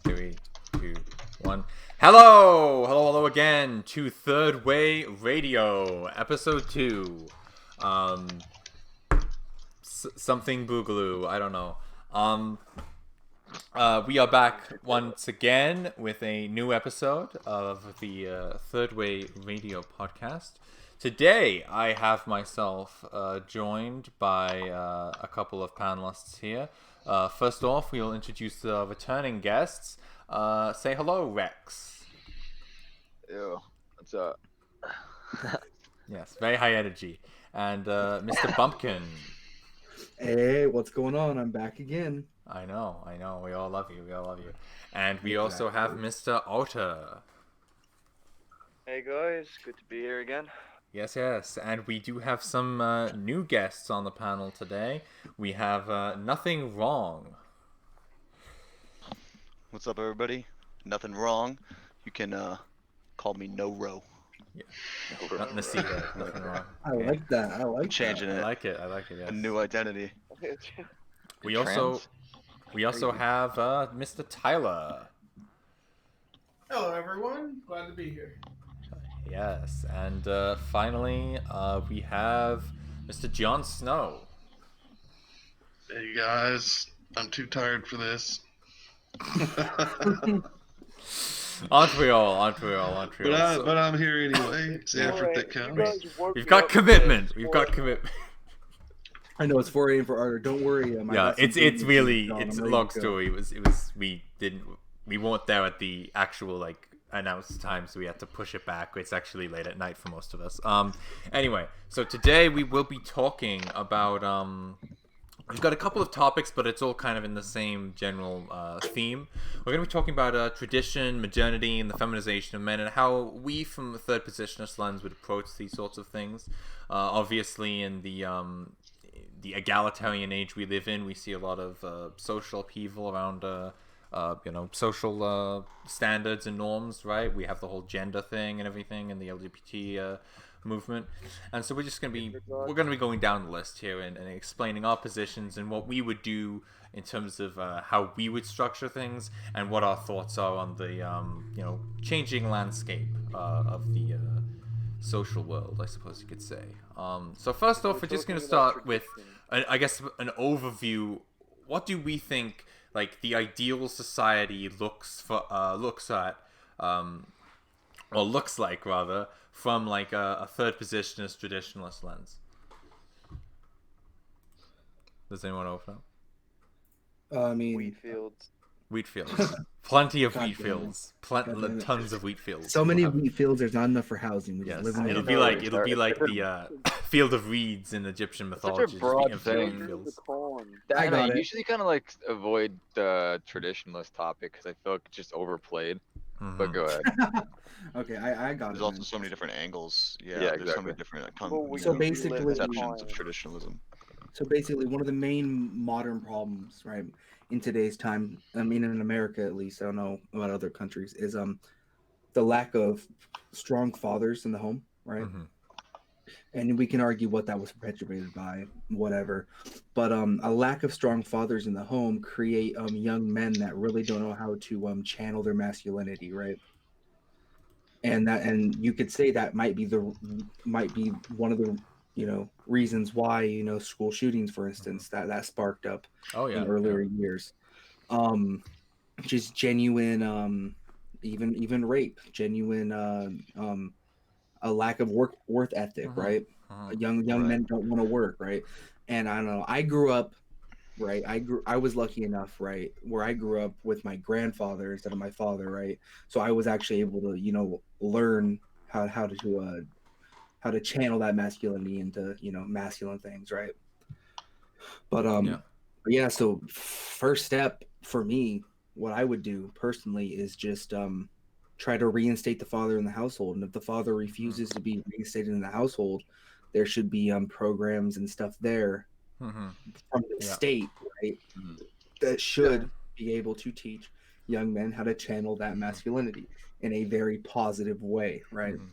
3, 2, 1. Hello again to Third Way Radio, episode 2. Something boogaloo, I don't know. We are back once again with a new episode of the Third Way Radio podcast. Today, I have myself joined by a couple of panelists here. First off, we'll introduce the returning guests. Say hello, Rex. Ew, what's up? Yes, very high energy. And Mr. Bumpkin. Hey, what's going on? I'm back again. I know. We all love you. And we also have Mr. Otter. Hey guys, good to be here again. Yes. And we do have some new guests on the panel today. We have Nothing Wrong. What's up, everybody? Nothing wrong. You can call me No Row. Yeah. Nothing to see there. Nothing wrong. I like that. I like Changing that. it. I like it. Yes. A new identity. We also have Mr. Tyler. Hello, everyone. Glad to be here. Yes, and finally we have Mr. Jon Snow. Hey guys, I'm too tired for this. Aren't we all? But I'm here anyway. It's the effort that counts. We've got commitment. I know it's 4 a.m. for Arter. Don't worry. It's really a long story. It was we weren't there at the actual announced time, so we had to push it back. It's actually late at night for most of us. Anyway, so today we will be talking about we've got a couple of topics, but it's all kind of in the same general theme. We're going to be talking about tradition, modernity, and the feminization of men, and how we, from a third positionist lens, would approach these sorts of things. Obviously, in the egalitarian age we live in, we see a lot of social upheaval around social standards and norms, right? We have the whole gender thing and everything, and the LGBT movement, and so we're going to be going down the list here and explaining our positions and what we would do in terms of how we would structure things and what our thoughts are on the changing landscape of the social world, I suppose you could say. So first off, we're just going to start with an overview. What do we think the ideal society looks like from a third positionist traditionalist lens? Does anyone open up? I mean, Wheat fields. Plenty of God wheat damn fields. God damn it. Tons of wheat fields. so many wheat fields. There's not enough for housing. We Yes, just live in it'll the- be like the field of reeds in Egyptian Such mythology. a just broad the infinite thing. fields. I got it. usually kind of avoid the traditionalist topic because I feel like it's just overplayed. But Mhm. go ahead. Okay, I got There's it. also man. so many different angles. Yeah, Yeah, there's so many exactly. different So basically- conceptions of traditionalism. So basically, one of the main modern problems, right, in today's time, I mean, in America at least, I don't know about other countries, is the lack of strong fathers in the home, right? Mhm. And we can argue what that was perpetuated by, whatever. But a lack of strong fathers in the home create young men that really don't know how to channel their masculinity, right? And you could say that might be one of the reasons why school shootings, for instance, that sparked up Oh yeah. in earlier years. Just genuine even rape, genuine a lack of work ethic, Mhm. right? Mhm. Young Right. men don't want to work, right? And I don't know. I grew up, right? I was lucky enough, right, where I grew up with my grandfather instead of my father, right? So I was actually able to learn how to channel that masculinity into masculine things, right? But yeah. So first step for me, what I would do personally is just try to reinstate the father in the household, and if the father refuses to be reinstated in the household, there should be programs and stuff there Mhm. from the Yeah. state, right, that should be able to teach young men how to channel that masculinity in a very positive way, right? Mhm.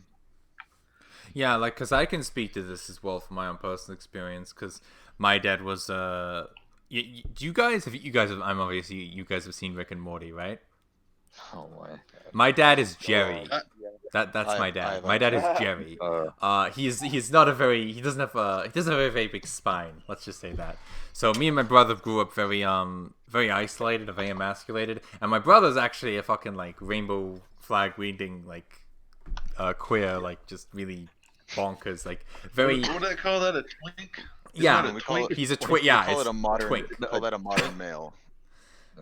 Yeah, because I can speak to this as well from my own personal experience, because my dad was do you guys have I'm obviously you guys have seen Rick and Morty, right? Oh my. My dad is Jerry. Uh, That's my dad. I've My dad is heard Jerry. Uh, He's not a very he doesn't have a very big spine. Let's just say that. So me and my brother grew up very isolated and very emasculated. And my brother's actually a fucking like rainbow flag wielding like queer, like just really bonkers, like very What would I call that? A twink? Is yeah. that a we call twink? it, He's a we twink. Yeah, call it's it a modern. twink. We call that a modern male.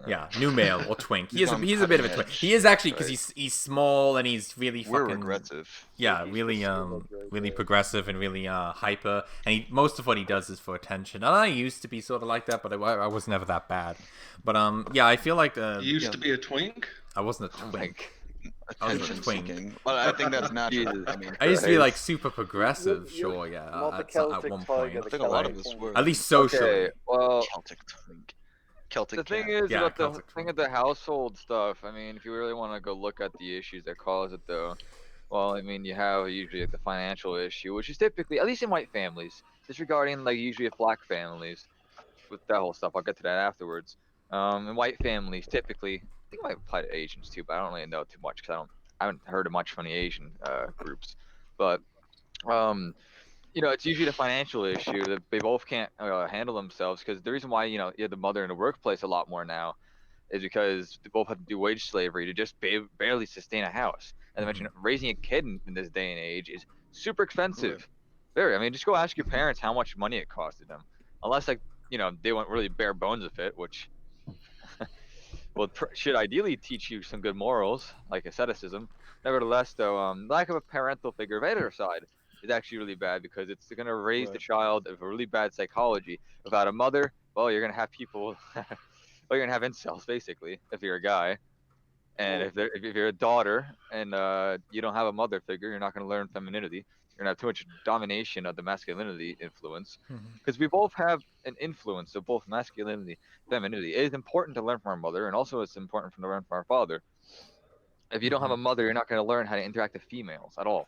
Yeah, new male or twink. He's on He's a bit of a cutting twink. edge. He is actually because Right. he's small and he's really We're fucking regressive. yeah, He's really just so really great. progressive and really hyper. And most of what he does is for attention. And I used to be sort of like that, but I was never that bad. But yeah, I feel like You used to be a twink? I wasn't a twink. like, I was a Attention twink. seeking. But I think that's natural. Jesus. I mean, I used to be like Christ. super progressive, You're sure, yeah, not the at Celtic one tiger, point. the I think a lot of Celtic us twink. were. At least socially. Okay, well, Celtic twink. Celtic the thing cat. is Yeah, about the Celtic thing twink. of the household stuff. I mean, if you really want to go look at the issues that cause it, though, well, I mean, you have usually the financial issue, which is typically, at least in white families, disregarding like usually black families with that whole stuff. I'll get to that afterwards. In white families, typically, I think it might apply to Asians too, but I don't really know too much because I haven't heard of much from the Asian groups. But it's usually the financial issue that they both can't handle themselves, because the reason why you have the mother in the workplace a lot more now is because they both have to do wage slavery to just barely sustain a house. And I mentioned raising a kid in this day and age is super expensive. Very. I mean, just go ask your parents how much money it costed them, unless they want really bare bones of it, which should ideally teach you some good morals like asceticism. Nevertheless, though, lack of a parental figure of either side is actually really bad, because it's going to raise the Right. child of a really bad psychology. Without a mother, well, you're going to have people, well, you're going to have incels basically if you're a guy. And if you're a daughter and you don't have a mother figure, you're not going to learn femininity. You're going to have too much domination of the masculinity influence, because we both have an influence of both masculinity, femininity. It is important to learn from our mother, and also it's important to learn from our father. If you don't have a mother, you're not going to learn how to interact with females at all.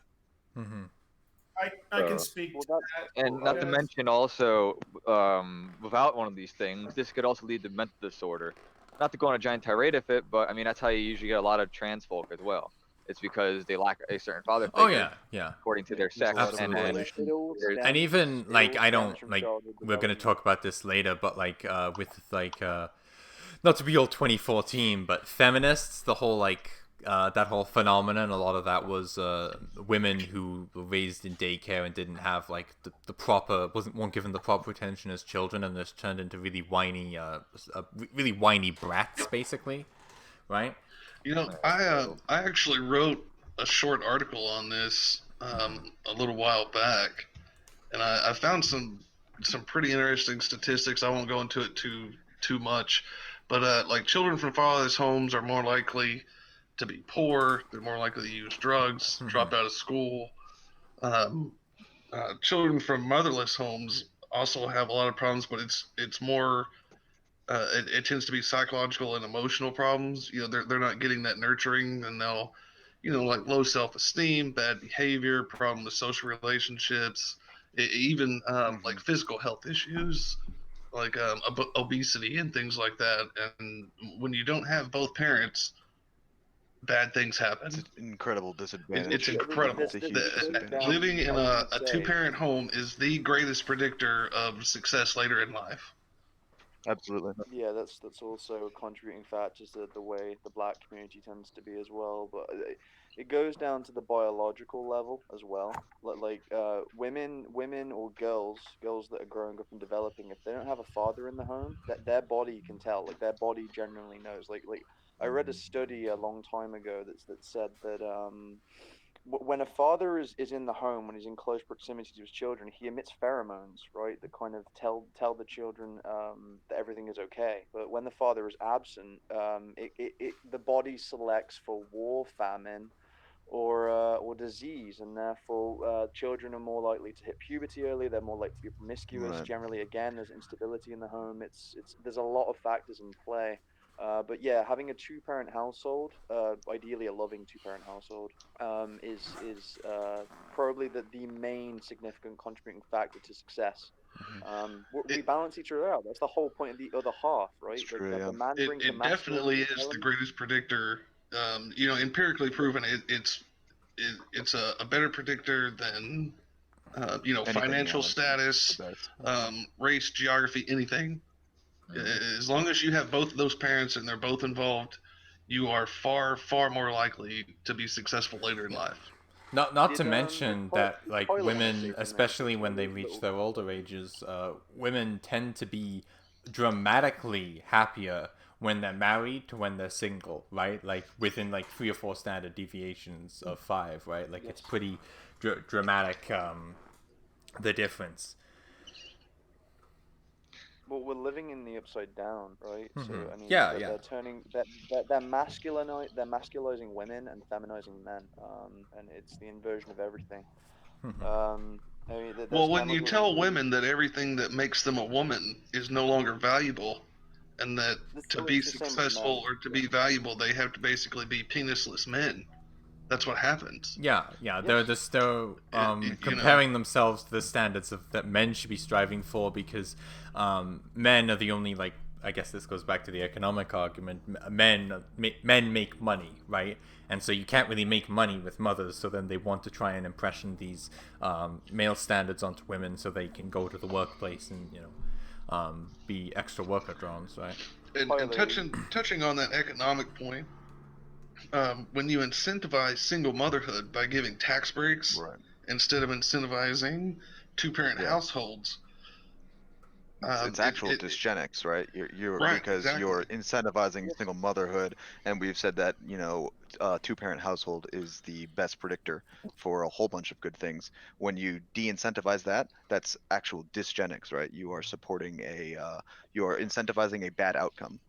I can speak to Well, that. And not to mention also, without one of these things, this could also lead to mental disorder. Not to go on a giant tirade of it, but I mean, that's how you usually get a lot of trans folk as well. It's because they lack a certain father figure, Oh yeah. according to their sex. lot of And Absolutely. then It all there's- And even like I don't stems from like childhood we're gonna development. talk about this later, but like with like not to be all 2014, but feminists, the whole like that whole phenomenon, a lot of that was women who were raised in daycare and didn't have like the proper weren't given the proper attention as children, and this turned into really whiny brats basically, right? I actually wrote a short article on this a little while back, and I found some pretty interesting statistics. I won't go into it too much, but like children from fatherless homes are more likely to be poor. They're more likely to use drugs, drop out of school. Children from motherless homes also have a lot of problems, but it's more it tends to be psychological and emotional problems. They're not getting that nurturing, and they'll, like low self-esteem, bad behavior, problem with social relationships, even like physical health issues, like obesity and things like that. And when you don't have both parents, bad things happen. It's an incredible disadvantage. It's incredible. It's a huge disadvantage. Living in I a would say- two-parent home is the greatest predictor of success later in life. Absolutely. Yeah, that's also a contributing factor to the way the black community tends to be as well. But it goes down to the biological level as well. Like women or girls that are growing up and developing, if they don't have a father in the home, that their body can tell. Like their body generally knows. Like I read a study a long time ago that said that when a father is in the home, when he's in close proximity to his children, he emits pheromones, right, that kind of tell the children that everything is okay. But when the father is absent, the body selects for war, famine, or disease, and therefore children are more likely to hit puberty early. They're more likely to be promiscuous. Right. Generally, again, there's instability in the home. There's a lot of factors in play. But yeah, having a two-parent household, ideally a loving two-parent household, is probably the main significant contributing factor to success. We balance each other out. That's the whole point of the other half, right? It's true, the yeah. man brings the It definitely masculine is the element. greatest predictor empirically proven it's a better predictor than Anything financial else, status, the best. race, geography, anything. As long as you have both of those parents and they're both involved, you are far, far more likely to be successful later in life. Not to Did, mention the that like toilet women, paper especially mentions when they these reach little- their older ages, women tend to be dramatically happier when they're married to when they're single, right? Like within like 3 or 4 standard deviations of 5, right? Like it's Yes. pretty dramatic, the difference. Well, we're living in the upside down, right? So I mean, Yeah, they're, yeah. they're turning they're masculizing women and feminizing men, and it's the inversion of everything. I mean, there's Well, when you chemicals tell released. women that everything that makes them a woman is no longer valuable, and that to be It's the same with men. successful or to be valuable, they have to basically be penisless men. That's what happens. Yeah, they're Yes. just they're You know, comparing themselves to the standards of that men should be striving for, because men are the only, like, I guess this goes back to the economic argument. Men make money, right? And so you can't really make money with mothers. So then they want to try and impression these male standards onto women so they can go to the workplace and be extra worker drones, right? and touching on that economic point, when you incentivize single motherhood by giving tax breaks Right. instead of incentivizing two-parent Yeah. households, It's actual dysgenics, right? You're right, because exactly. you're incentivizing single motherhood, and we've said that two-parent household is the best predictor for a whole bunch of good things. When you de-incentivize that, that's actual dysgenics, right? You are supporting you are incentivizing a bad outcome.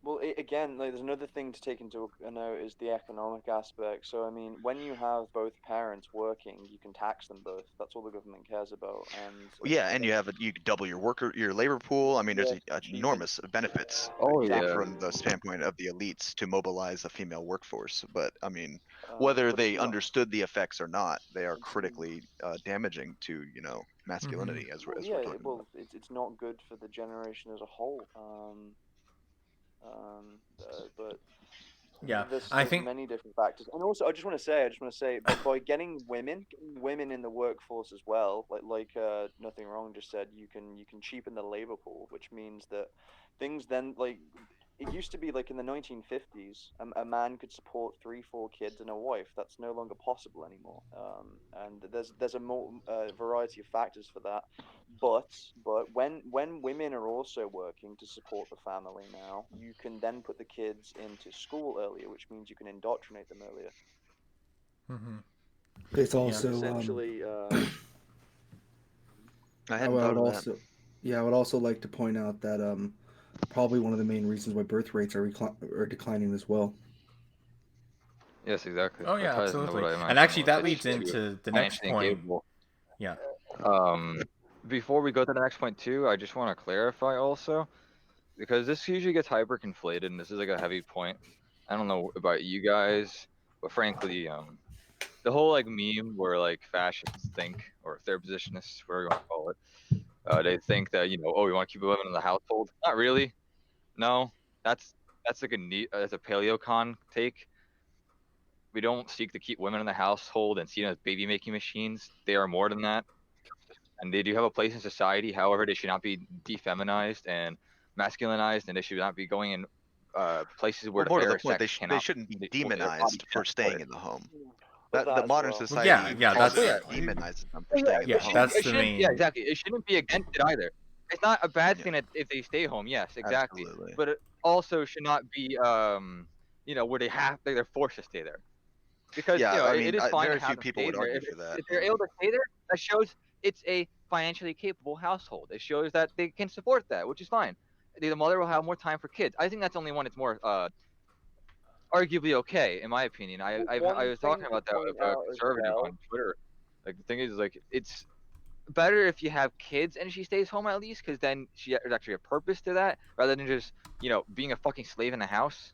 Well, again, like, there's another thing to take into note is the economic aspect. So, I mean, when you have both parents working, you can tax them both. That's all the government cares about. And I Yeah, mean, and you double your labor pool. I mean, there's cheaper. enormous benefits Oh yeah. from the standpoint of the elites to mobilize a female workforce. But I mean, But whether it's they not. understood the effects or not, they are critically damaging to masculinity as Well, we're yeah. talking about. It's not good for the generation as a whole. But Yeah, I there's think. many different factors, and also I just want to say, but by getting women in the workforce as well, Nothing Wrong just said, you can cheapen the labor pool, which means that things then, like, it used to be like in the 1950s, a man could support 3 4 kids and a wife. That's no longer possible anymore. And there's a more variety of factors for that. But when women are also working to support the family now, you can then put the kids into school earlier, which means you can indoctrinate them earlier. It's Yeah. also Essentially, I I hadn't thought would of that. also, yeah, I would also like to point out that probably one of the main reasons why birth rates are declining as well. Yes, exactly. Oh That yeah, ties into what absolutely. I And mentioned. actually, Was that that leads too into the next financially point. incapable. Yeah. Before we go to the next point too, I just want to clarify also, because this usually gets hyper conflated, and this is like a heavy point. I don't know about you guys, but frankly, the whole like meme where like fascists think, or if they're positionists, whatever you want to call it, they think that oh, we want to keep women in the household. Not really. No, that's like that's a paleocon take. We don't seek to keep women in the household and see them as baby making machines. They are more than that, and they do have a place in society. However, they should not be defeminized and masculinized, and they should not be going in places where Well, the more to the fairer point, sex they cannot. shouldn't be Their body demonized for cannot support staying it. in the home. but The that as modern well. society Yeah, also that's demonizes them for Yeah, staying in the yeah, home. that's it the shouldn't. Yeah, main. exactly. It shouldn't be against it either. It's not a bad Yeah, thing that if they stay home. Yes, exactly. absolutely. But it also should not be where they're forced to stay there. Because Yeah, I it mean, is fine to very have few them people stay would there. argue for that. If they're able to stay there, that shows it's a financially capable household. It shows that they can support that, which is fine. The mother will have more time for kids. I think that's only when it's more arguably okay, in my opinion. I One was thing talking to about that point with a out as conservative well. on Twitter. Like, the thing is, like, it's better if you have kids and she stays home at least, because then there's actually a purpose to that, rather than just being a fucking slave in the house.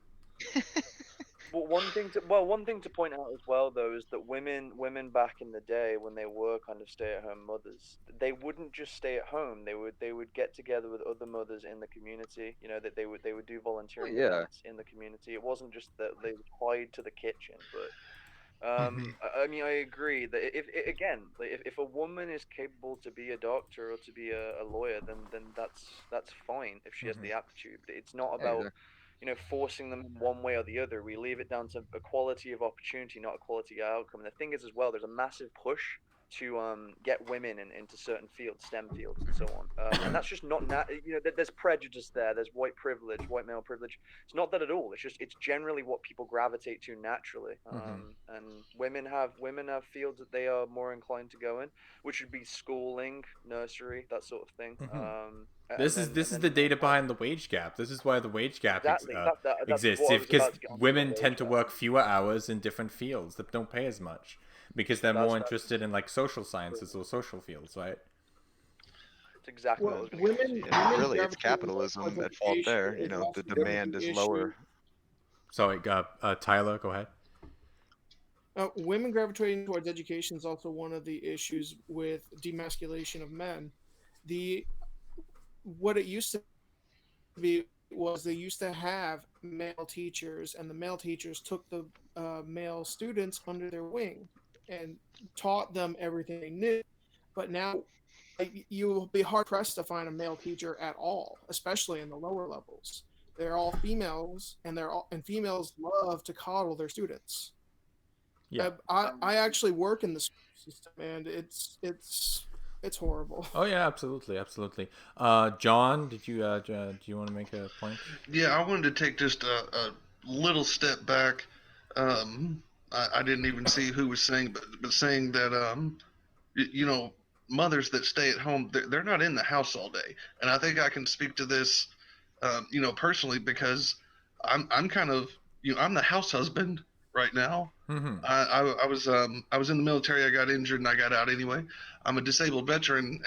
Well, one thing to point out as well, though, is that women back in the day, when they were kind of stay-at-home mothers, they wouldn't just stay at home. They would get together with other mothers in the community. You know, that they would do volunteering yeah. events in the community. It wasn't just that they were tied to the kitchen, but Mhm. I mean, I agree that again, like, if a woman is capable to be a doctor or to be a lawyer, then that's fine if she has the aptitude. But it's not Yeah, about, exactly. forcing them in one way or the other. We leave it down to a quality of opportunity, not a quality of outcome. And the thing is, as well, there's a massive push to get women into certain fields, STEM fields, and so on. And that's just not there's prejudice there. There's white privilege, white male privilege. It's not that at all. It's generally what people gravitate to naturally. And women have fields that they are more inclined to go in, which would be schooling, nursery, that sort of thing. This And is then this and is then the data behind the wage gap. This is why the wage gap exactly that's exists. what I was Because about to get on the women wage tend to gap. work fewer hours in different fields that don't pay as much, because they're more That's interested in like social sciences or social fields, right? It's exactly what I Well, was going to get to. women Really, it's gravitating capitalism towards at fault education there. You is know, the also one of demand the is issues. lower. Sorry, Tyler, go ahead. Women gravitating towards education is also one of the issues with demasculation of men. The what it used to be was they used to have male teachers, and the male teachers took the male students under their wing and taught them everything they knew. But now, you will be hard pressed to find a male teacher at all, especially in the lower levels. They're all females, and females love to coddle their students. Yeah. I actually work in the school system, and it's horrible. Oh yeah, absolutely, absolutely. John, do you want to make a point? Yeah, I wanted to take just a little step back. I didn't even see who was saying, but saying that you know, mothers that stay at home, they're not in the house all day, and I think I can speak to this, personally because I'm kind of, I'm the house husband right now. Mm-hmm. I was in the military. I got injured and I got out anyway. I'm a disabled veteran,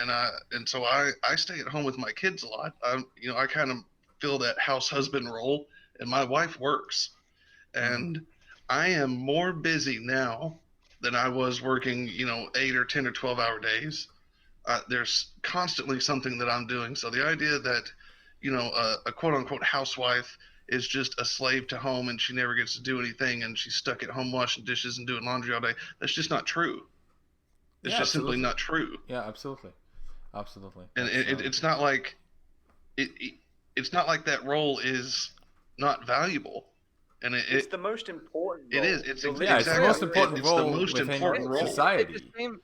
and so I stay at home with my kids a lot. I kind of fill that house husband role, and my wife works, and I am more busy now than I was working, 8 or 10 or 12 hour days. There's constantly something that I'm doing. So the idea that, a quote unquote housewife is just a slave to home and she never gets to do anything and she's stuck at home washing dishes and doing laundry all day, that's just not true. It's Yeah, just simply absolutely. not true. Yeah, absolutely, absolutely. And That's, it's not like it's not like that role is not valuable. And It's the most important it role. is. It's yeah, it's the most exactly. important It's the role most within important role. society. It's the same.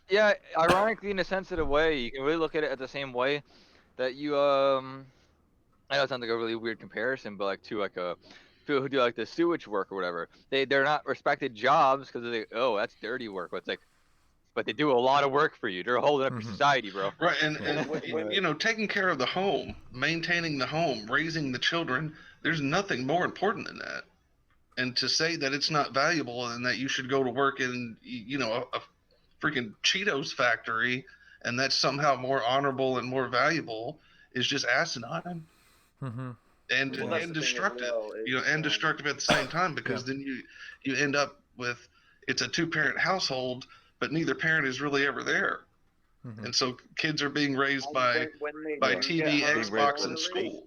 Yeah, ironically, in a sensitive way, you can really look at it at the same way that you I know it sounds like a really weird comparison, but like to like a people who do like the sewage work or whatever, they're not respected jobs because they oh that's dirty work. But it's like, but they do a lot of work for you. They're holding up your society, bro. Right, and taking care of the home, maintaining the home, raising the children. There's nothing more important than that. And to say that it's not valuable and that you should go to work in, a freaking Cheetos factory, and that's somehow more honorable and more valuable is just asinine Mm-hmm. and Well, that's and the thing as destructive. well. And destructive at the same time because then you end up with it's a two-parent household, but neither parent is really ever there. And so kids are being raised by when they by do TV, get home, Xbox, and generally, school.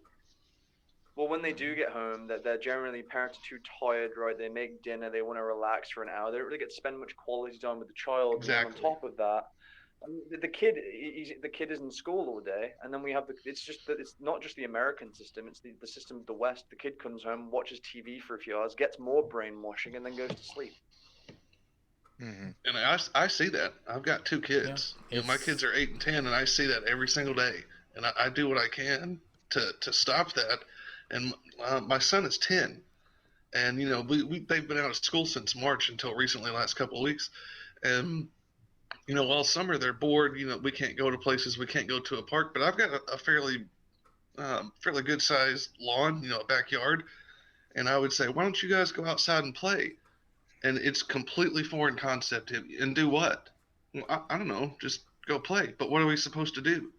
well, when they do get home, that they're generally parents are too tired, right? They make dinner, they want to relax for an hour. They don't really get to spend much quality time with the child. Exactly. And on top of that, the kid is in school all day, and then we have it's just that it's not just the American system; it's the system of the West. The kid comes home, watches TV for a few hours, gets more brainwashing, and then goes to sleep. And I see that. I've got two kids. Yeah, my kids are 8 and 10, and I see that every single day. And I do what I can to stop that. And my son is 10, and they've been out of school since March until recently, last couple of weeks. And all summer they're bored. We can't go to places. We can't go to a park. But I've got a fairly good sized lawn, a backyard. And I would say, why don't you guys go outside and play? And it's completely foreign concept. And do what? Well, I don't know. Just go play. But what are we supposed to do?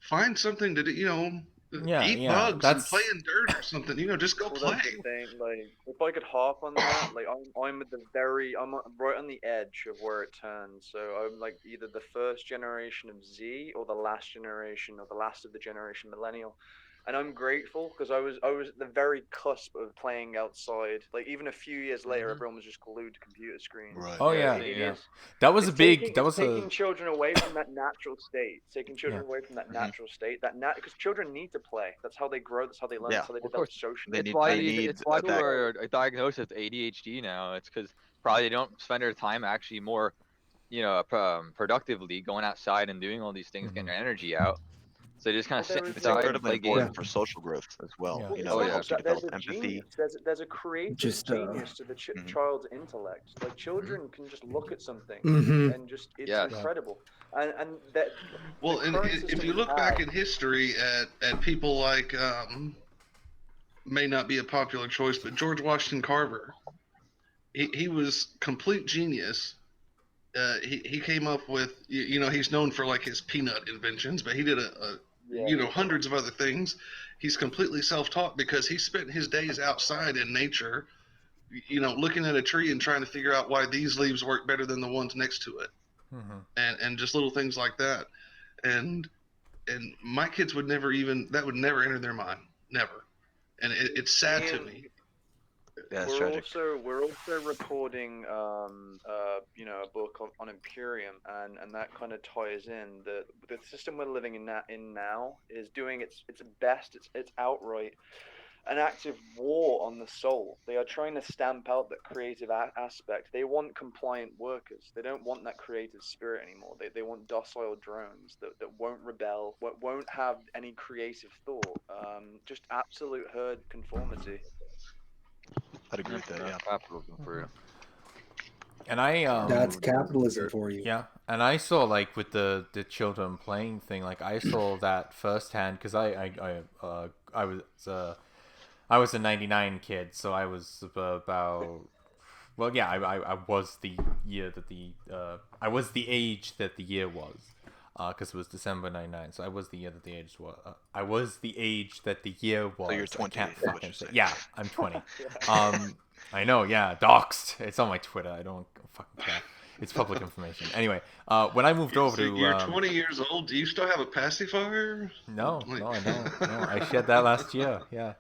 Find something to do. Eat bugs and play in dirt or something. Just go play. That's the thing. Like, if I could harp on that, like, I'm at the I'm right on the edge of where it turns. So I'm like either the first generation of Z or the last generation or the last of the generation millennial. And I'm grateful because I was at the very cusp of playing outside. Like, even a few years later, everyone was just glued to computer screens. Right. Oh yeah. That was taking children away from that natural state. Taking children away from that natural state. Because children need to play. That's how they grow. That's how they learn. That's how they develop socially. It's why people are diagnosed with ADHD now. It's because probably they don't spend their time actually more, productively going outside and doing all these things, getting their energy out. So they just kind of sit inside and play games for social growth as well. It helps you there's develop a empathy. genius. There's a creative genius to the child's intellect. Like, children can just look at something and just it's incredible. And that. Well, and if you look back in history at people like may not be a popular choice, but George Washington Carver, he was complete genius. He came up with, he's known for like his peanut inventions, but he did hundreds of other things. He's completely self-taught because he spent his days outside in nature, looking at a tree and trying to figure out why these leaves work better than the ones next to it. And just little things like that. And my kids would never that would never enter their mind. Never. And it's sad to me. Yeah, we're also recording a book on Imperium, and that kind of ties in. The system we're living in now is doing its best. It's outright an active war on the soul. They are trying to stamp out that creative aspect. They want compliant workers. They don't want that creative spirit anymore. They want docile drones that won't rebel, won't have any creative thought. Just absolute herd conformity. I'd agree with that. Yeah, capitalism for you. And that's capitalism for you. Yeah, and I saw, like, with the children playing thing, like, I saw that firsthand because I was a '99 kid, so I was about. Well, yeah, I was the year that I was the age that the year was, because it was December '99. So I was the year that the age was. I was the age that the year was. So you're 20. I can't fucking say. Yeah, I'm 20. I know. Yeah, doxed. It's on my Twitter. I don't fucking care. It's public information. Anyway, when I moved over to... You're 20 years old. Do you still have a pacifier? No, I don't. No, I shed that last year. Yeah.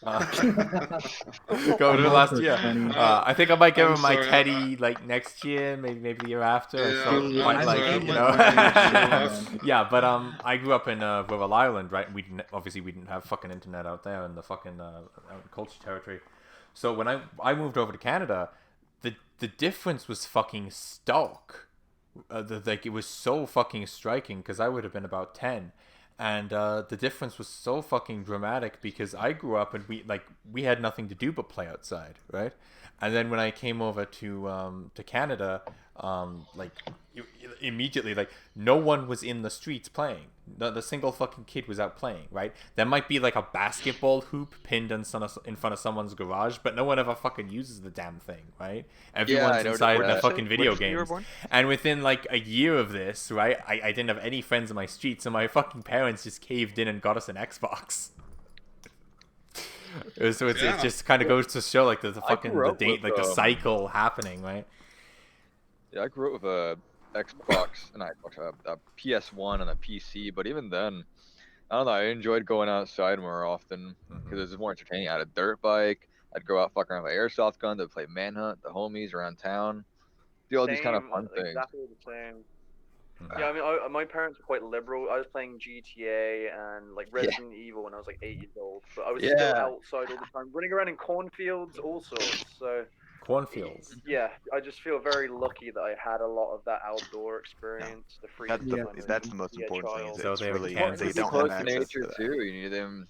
Go to last year. I think I might give him my teddy like next year, maybe the year after. Yeah, but I grew up in Rhode Island, right? We didn't have fucking internet out there in the fucking culture territory. So when I moved over to Canada, the difference was fucking stark. It was so fucking striking because I would have been about 10. And the difference was so fucking dramatic because I grew up and we had nothing to do but play outside, right? And then when I came over to Canada, immediately, like, no one was in the streets playing. The single fucking kid was out playing, right? There might be like a basketball hoop pinned in front of someone's garage, but no one ever fucking uses the damn thing, right? Everyone's inside their fucking video games. And within like a year of this, right, I didn't have any friends in my street, so my fucking parents just caved in and got us an Xbox. It just kind of goes to show like the cycle happening, right? Yeah, I grew up with a Xbox and a PS1 and a PC, but even then, I don't know. I enjoyed going outside more often because it was more entertaining. I had a dirt bike. I'd go out fucking around with an airsoft gun to play manhunt, the homies around town, do all these kind of fun things. Exactly the same. Yeah, I mean, my parents were quite liberal. I was playing GTA and like Resident Evil when I was like 8 years old, but I was still outside all the time, running around in cornfields, all sorts. So cornfields. Yeah, I just feel very lucky that I had a lot of that outdoor experience, the freedom. That's the most important thing. So they don't have access nature to too. You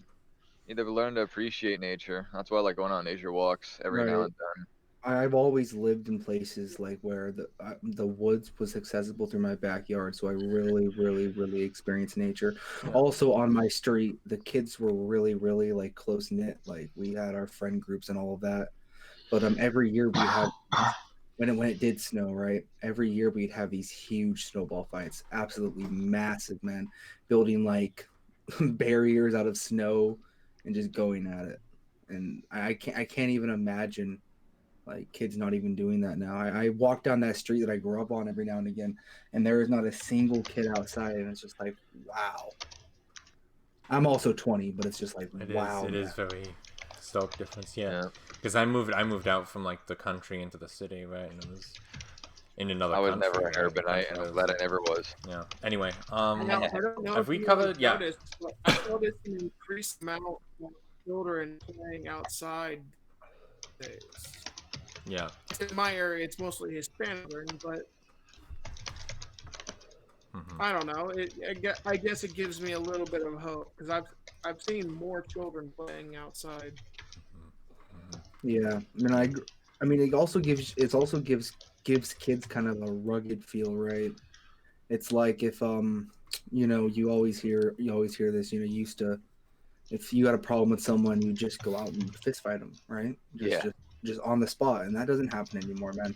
need to learn to appreciate nature. That's why I like going on nature walks every now and then. I've always lived in places like where the woods was accessible through my backyard, so I really experienced nature. Yeah. Also on my street, the kids were really like close knit. Like we had our friend groups and all of that. But every year we had when it did snow, right? Every year we'd have these huge snowball fights, absolutely massive, man. Building like barriers out of snow and just going at it. And I can't even imagine like kids not even doing that now. I walk down that street that I grew up on every now and again, and there is not a single kid outside, and it's just like, wow. I'm also 20, but it's just like, wow. It is very stark difference, yeah. Yeah. Because I moved out from like the country into the city, right? And it was in another I was country. never an right? urbanite, and I'm glad I never was. Yeah. Anyway, I don't know have if we you covered? Yeah. noticed, but I noticed an increased amount of children playing outside days. Yeah. In my area, it's mostly Hispanic, but I don't know. I guess it gives me a little bit of hope because I've seen more children playing outside. Yeah, I mean, it also gives kids kind of a rugged feel, right? It's like if you always hear this, you used to, if you had a problem with someone, you just go out and fist fight them, right? Just on the spot, and that doesn't happen anymore, man.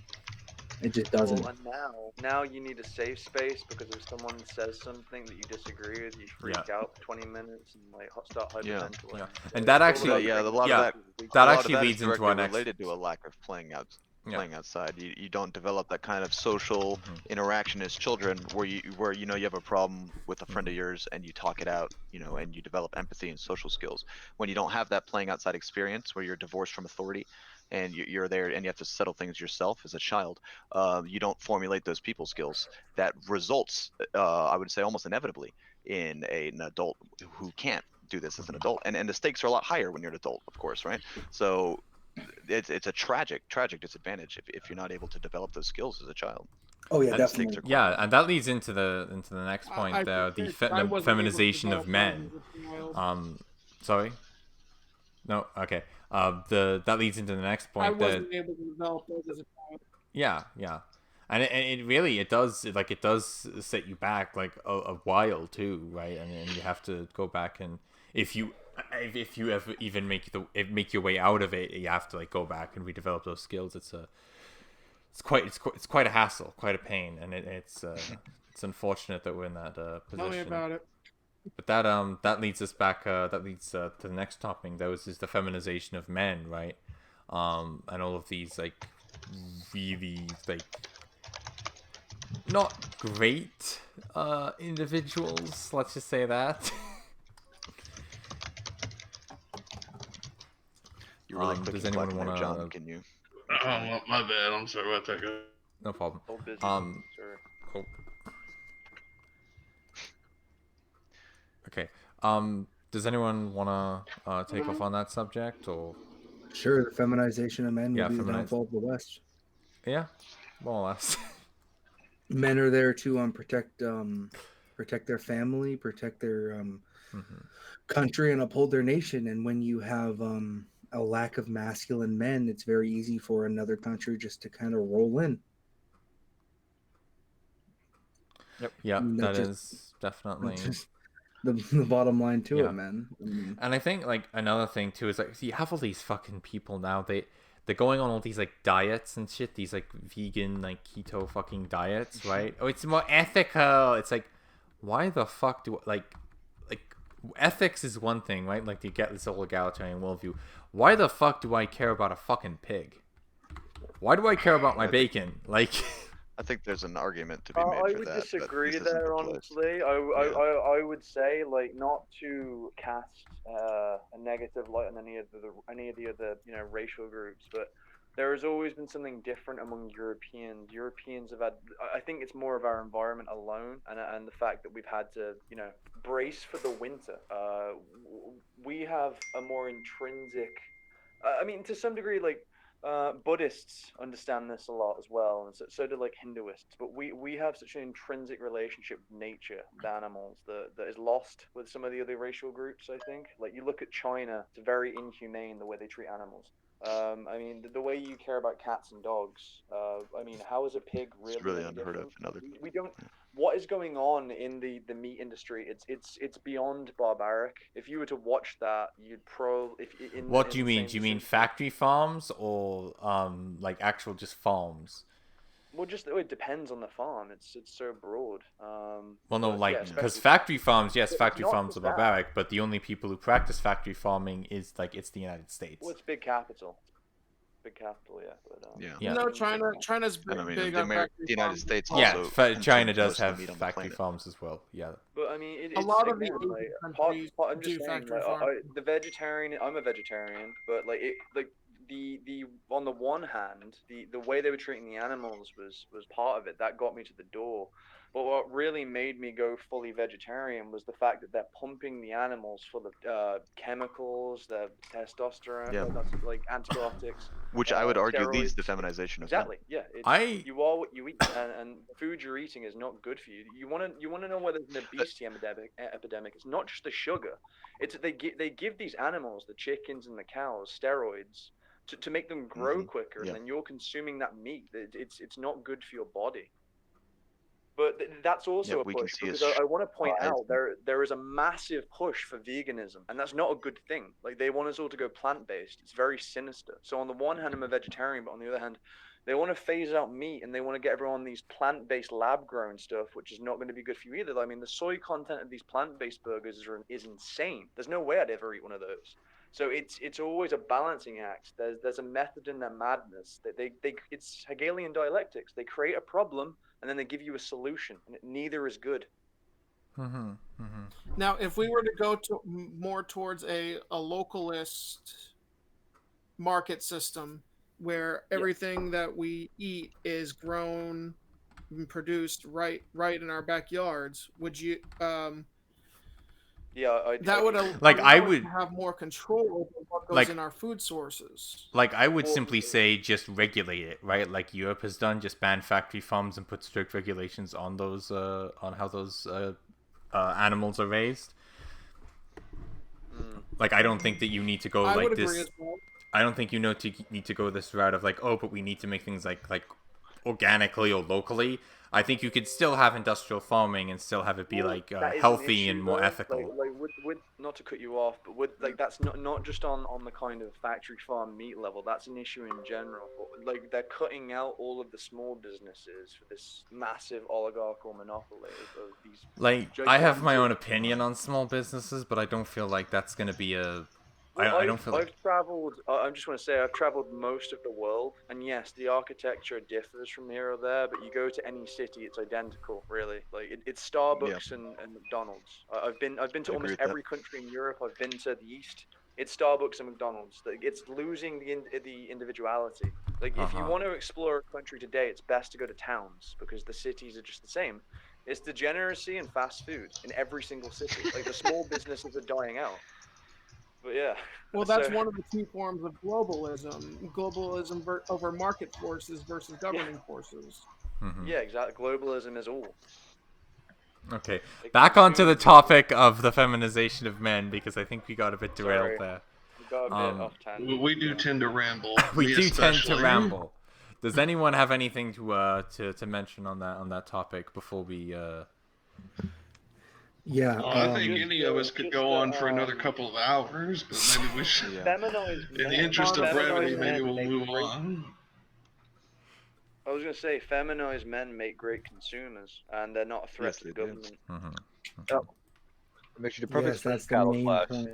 It just doesn't. Well, and now you need a safe space because if someone says something that you disagree with, you freak out for 20 minutes and like start hyperventilating. Yeah. And that actually, a lot of that leads is into our directly next. related to a lack of playing outside. You don't develop that kind of social interaction as children where you have a problem with a friend of yours and you talk it out, and you develop empathy and social skills. When you don't have that playing outside experience where you're divorced from authority and you're there and you have to settle things yourself as a child, you don't formulate those people skills that results, I would say almost inevitably, in an adult who can't do this as an adult. And the stakes are a lot higher when you're an adult, of course, right? So it's a tragic disadvantage if you're not able to develop those skills as a child. Oh yeah, definitely. Yeah, and that leads into the next point, the feminization of men. Sorry. No, okay. That leads into the next point. I wasn't able to develop those as a child. Yeah, and it really does set you back like a while too, right? And you have to go back, and if you ever even make your way out of it, you have to like go back and redevelop those skills. It's quite a hassle, quite a pain, and it's unfortunate that we're in that position. Tell me about it. But that leads us back. That leads to the next topic. That was just the feminization of men, right? And all of these like really like not great individuals. Let's just say that. You really does anyone want to? John, can you? Oh, my bad. I'm sorry about that, guys. No problem. Sure. Cool. Okay. Does anyone want to take off on that subject or? Sure, the feminization of men will be the downfall of the West. Yeah, more or less. Men are there to protect their family, protect their country, and uphold their nation. And when you have a lack of masculine men, it's very easy for another country just to kind of roll in. Yep. Yeah, that is definitely the bottom line to it, man. And I think like another thing too is like, so you have all these fucking people now. They're going on all these like diets and shit. These like vegan like keto fucking diets, right? Oh, it's more ethical. It's like, why the fuck do like ethics is one thing, right? Like you get this whole egalitarian worldview. Why the fuck do I care about a fucking pig? Why do I care about my bacon? Like. I think there's an argument to be made I for would that. disagree there, honestly. I would say like not to cast a negative light on any of the other racial groups, but there has always been something different among Europeans. Europeans have had, I think it's more of our environment alone, and the fact that we've had to brace for the winter. We have a more intrinsic. I mean, to some degree, like. Buddhists understand this a lot as well, and so do like Hinduists. But we have such an intrinsic relationship with nature, with animals, that is lost with some of the other racial groups. I think, like you look at China, it's very inhumane the way they treat animals. I mean, the way you care about cats and dogs. I mean, how is a pig really? It's really unheard of in other. We don't. What is going on in the meat industry? It's beyond barbaric. If you were to watch that, you'd probably. What do you mean? Do you mean factory farms or like actual just farms? Well, just it depends on the farm. It's so broad. Well, no, but, like, yeah, because especially factory farms, yes, But it's factory not farms just are that. barbaric, but the only people who practice factory farming is, like, it's the United States. Well, it's big capital. Big capital, yeah. But Yeah. Yeah. No, I mean, China's And I mean, big the, on factory the United farms as States well. Yeah, also China consumes does most of the have meat on the factory planet. farms as well. Yeah. But I mean, A it's lot of the again Asian like countries I'm just do saying, factory like, farming. the vegetarian. I'm a vegetarian, but like the on the one hand, the way they were treating the animals was part of it. That got me to the door. But what really made me go fully vegetarian was the fact that they're pumping the animals full of chemicals, the testosterone, Yeah. that's like antibiotics, Which I would argue leads to steroids. feminization of Exactly. Yeah. You are what you eat, and the food you're eating is not good for you. You want to know whether there's an obesity epidemic. It's not just the sugar. It's they give these animals, the chickens and the cows, steroids to make them grow quicker, Yeah. and then you're consuming that meat. It's not good for your body. But that's also a we can push see because it's I want to point rise. out there is a massive push for veganism, and that's not a good thing. Like they want us all to go plant-based. It's very sinister. So on the one hand, I'm a vegetarian, but on the other hand, they want to phase out meat and they want to get everyone these plant-based lab-grown stuff, which is not going to be good for you either. I mean, the soy content of these plant-based burgers is insane. There's no way I'd ever eat one of those. So it's always a balancing act. There's a method in their madness. It's Hegelian dialectics. They create a problem and then they give you a solution, and neither is good. Now, if we were to go to more towards a localist market system where everything that we eat is grown and produced right in our backyards, would you Yeah, that would Like, allow I us would- to have more control over what goes Like- in our food sources. Like, I would Well, simply say just regulate it, right? Like Europe has done, just ban factory farms and put strict regulations on those, on how those animals are raised. Like, I don't think that you need to go I like would agree this. as well. I don't think you need to go this route of like, oh, but we need to make things like organically or locally. I think you could still have industrial farming and still have it be like that is an healthy issue, and more though. ethical. Like with not to cut you off, but with like that's not just on the kind of factory farm meat level. That's an issue in general. Like they're cutting out all of the small businesses for this massive oligarchical monopoly of these. Like, I have my gigantic- own opinion on small businesses, but I don't feel like that's going to be a. Well, I don't feel like. I've traveled. I just want to say I've traveled most of the world, and yes, the architecture differs from here or there, but you go to any city, it's identical, really. Like it's Starbucks and McDonald's. I've been to agree almost with that. every country in Europe. I've been to the East. It's Starbucks and McDonald's. Like, it's losing the individuality. Like if you want to explore a country today, it's best to go to towns because the cities are just the same. It's degeneracy and fast food in every single city. Like the small businesses are dying out. But yeah. Well, that's one of the key forms of globalism. Globalism over market forces versus governing forces. Yeah, exactly. Globalism is all. Okay, back onto the topic of the feminization of men because I think we got a bit derailed there. We got a bit off tangent. We do tend to ramble. We Me do tend to especially. ramble. Does anyone have anything to mention on that topic before we? Yeah. Well, I think any of us could go on for another couple of hours, but maybe we should. Feminized In the men- interest of brevity, feminized maybe men we'll make move great- on. I was gonna say, feminized men make great consumers, and they're not a threat Yes, to the they do. government. Makes you the perfect Yes, that's the cattle main class. point.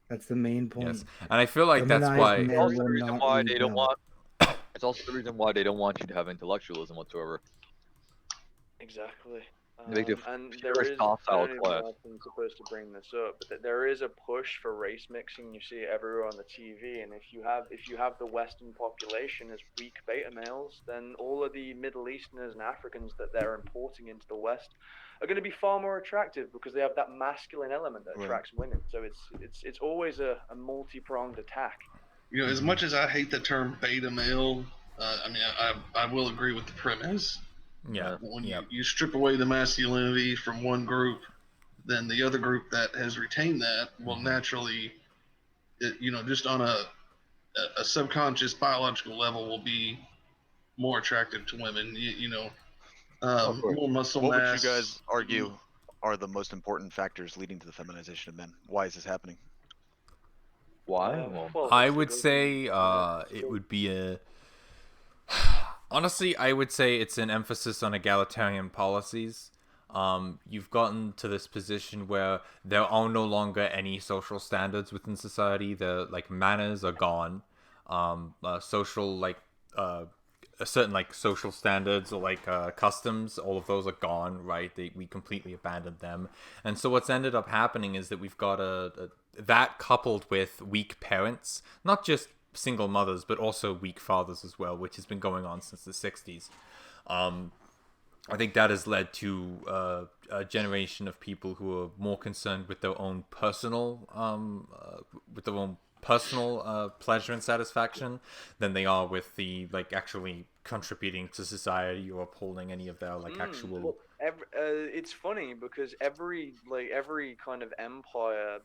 That's the main point. Yes, and I feel like that's Feminized why. men Also the will reason not why eat they don't milk. want. It's also the reason why they don't want you to have intellectualism whatsoever. Exactly. They make the And pure there is, I docile don't even class. know if I'm supposed to bring this up, but there is a push for race mixing. You see it everywhere on the TV, and if you have the Western population as weak beta males, then all of the Middle Easterners and Africans that they're importing into the West are going to be far more attractive because they have that masculine element that attracts women. So it's always a multi-pronged attack. You know, as much as I hate the term beta male, I mean, I will agree with the premise. Yeah. When you strip away the masculinity from one group, then the other group that has retained that will naturally, just on a subconscious biological level, will be more attractive to women. More muscle What mass. would you guys argue are the most important factors leading to the feminization of men? Why is this happening? Why? Well, I it's would the say government. it would be a. Honestly, I would say it's an emphasis on egalitarian policies. You've gotten to this position where there are no longer any social standards within society. The like manners are gone. Social uh, certain like social standards or like customs, all of those are gone. Right? We completely abandoned them. And so what's ended up happening is that we've got that coupled with weak parents, not just single mothers, but also weak fathers as well, which has been going on since the 60s. I think that has led to a generation of people who are more concerned with their own personal pleasure and satisfaction than they are with the like actually contributing to society or upholding any of their like actual. Well, it's funny because every kind of empire,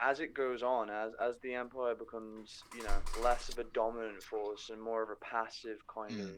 as it goes on, as the empire becomes, less of a dominant force and more of a passive kind of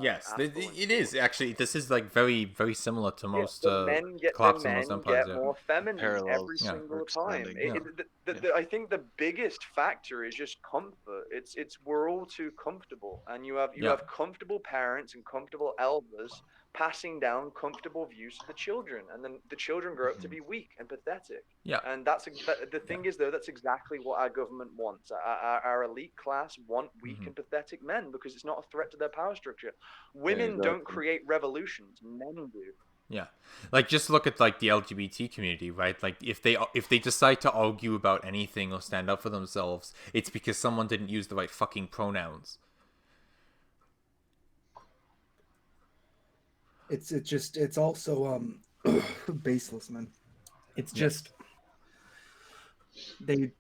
Yes, affluent it is force. actually. This is like very, very similar to Yeah, most the collapse of most men empires. get Yeah, more feminine every Parallels Yeah. are single time. expanding. yeah, I think the biggest factor is just comfort. It's we're all too comfortable, and you yeah. have comfortable parents and comfortable elders passing down comfortable views to the children, and then the children grow up to be weak and pathetic. Yeah. And the thing is, though, that's exactly what our government wants. Our elite class want weak and pathetic men because it's not a threat to their power structure. Women don't exactly. create revolutions; men do. Yeah, like just look at like the LGBT community, right? Like if they decide to argue about anything or stand up for themselves, it's because someone didn't use the right fucking pronouns. It's also baseless, man. It's Yeah. just they.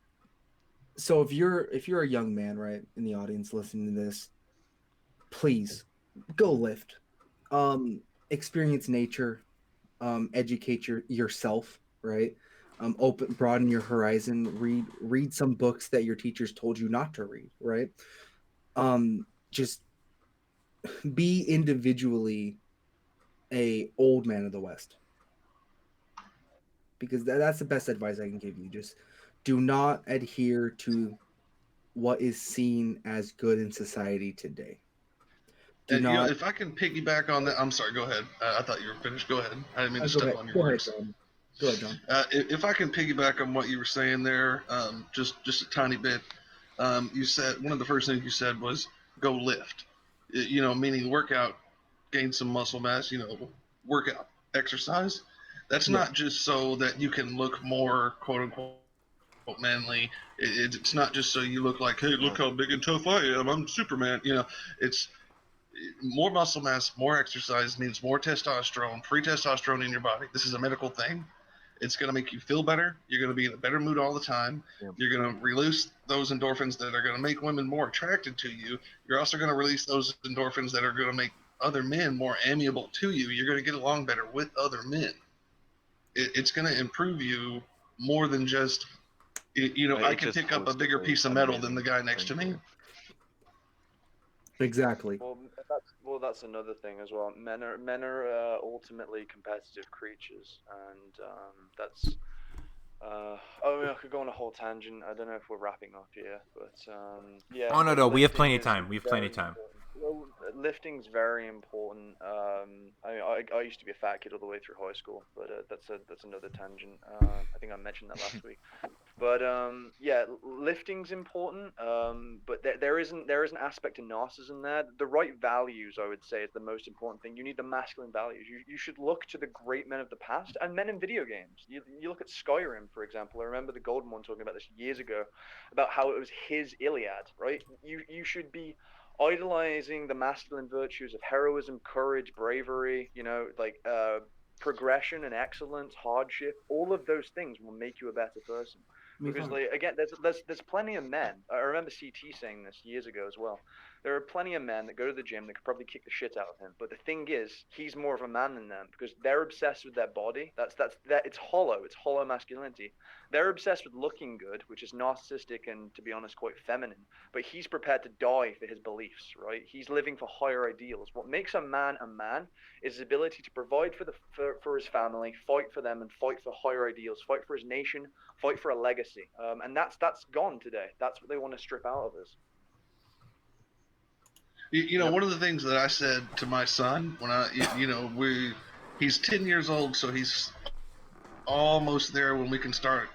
So if you're a young man, right, in the audience listening to this, please go lift, experience nature, educate yourself, right, broaden your horizon, read some books that your teachers told you not to read, right, just be individually a old man of the West, because that's the best advice I can give you. Just do not adhere to what is seen as good in society today. Do And not. if I can piggyback on that, I'm sorry. Go ahead. I thought you were finished. Go ahead. I didn't mean to Go step ahead. on your Go ahead, words. John. Go ahead, John. If I can piggyback on what you were saying there, just a tiny bit. You said one of the first things you said was go lift. Meaning workout, gain some muscle mass. Workout, exercise. That's Yeah. not just so that you can look more quote unquote manly. It's not just so you look like, hey, look how big and tough I am. I'm Superman. It's more muscle mass, more exercise means more testosterone, free testosterone in your body. This is a medical thing. It's going to make you feel better. You're going to be in a better mood all the time. Yeah. You're going to release those endorphins that are going to make women more attracted to you. You're also going to release those endorphins that are going to make other men more amiable to you. You're going to get along better with other men. It's going to improve you more than just, I can pick up a bigger piece of metal than the guy next to me. Exactly. That's another thing as well. Men are ultimately competitive creatures, and that's. I could go on a whole tangent. I don't know if we're wrapping up here, but yeah. Oh no, we have lifting plenty of is time. We have plenty very of time. important. Well, lifting's very important. I used to be a fat kid all the way through high school, but that's another tangent. I think I mentioned that last week. But yeah, lifting's important. But there is an aspect to narcissism there. The right values, I would say, is the most important thing. You need the masculine values. You should look to the great men of the past and men in video games. You look at Skyrim, for example. I remember the Golden One talking about this years ago, about how it was his Iliad, right? You should be idolizing the masculine virtues of heroism, courage, bravery. Progression and excellence, hardship. All of those things will make you a better person. Because again, there's plenty of men. I remember CT saying this years ago as well. There are plenty of men that go to the gym that could probably kick the shit out of him. But the thing is, he's more of a man than them because they're obsessed with their body. It's hollow. It's hollow masculinity. They're obsessed with looking good, which is narcissistic and, to be honest, quite feminine. But he's prepared to die for his beliefs, right? He's living for higher ideals. What makes a man is his ability to provide for his family, fight for them, and fight for higher ideals, fight for his nation, fight for a legacy. And that's gone today. That's what they want to strip out of us. One of the things that I said to my son when he's 10 years old, so he's almost there when we can start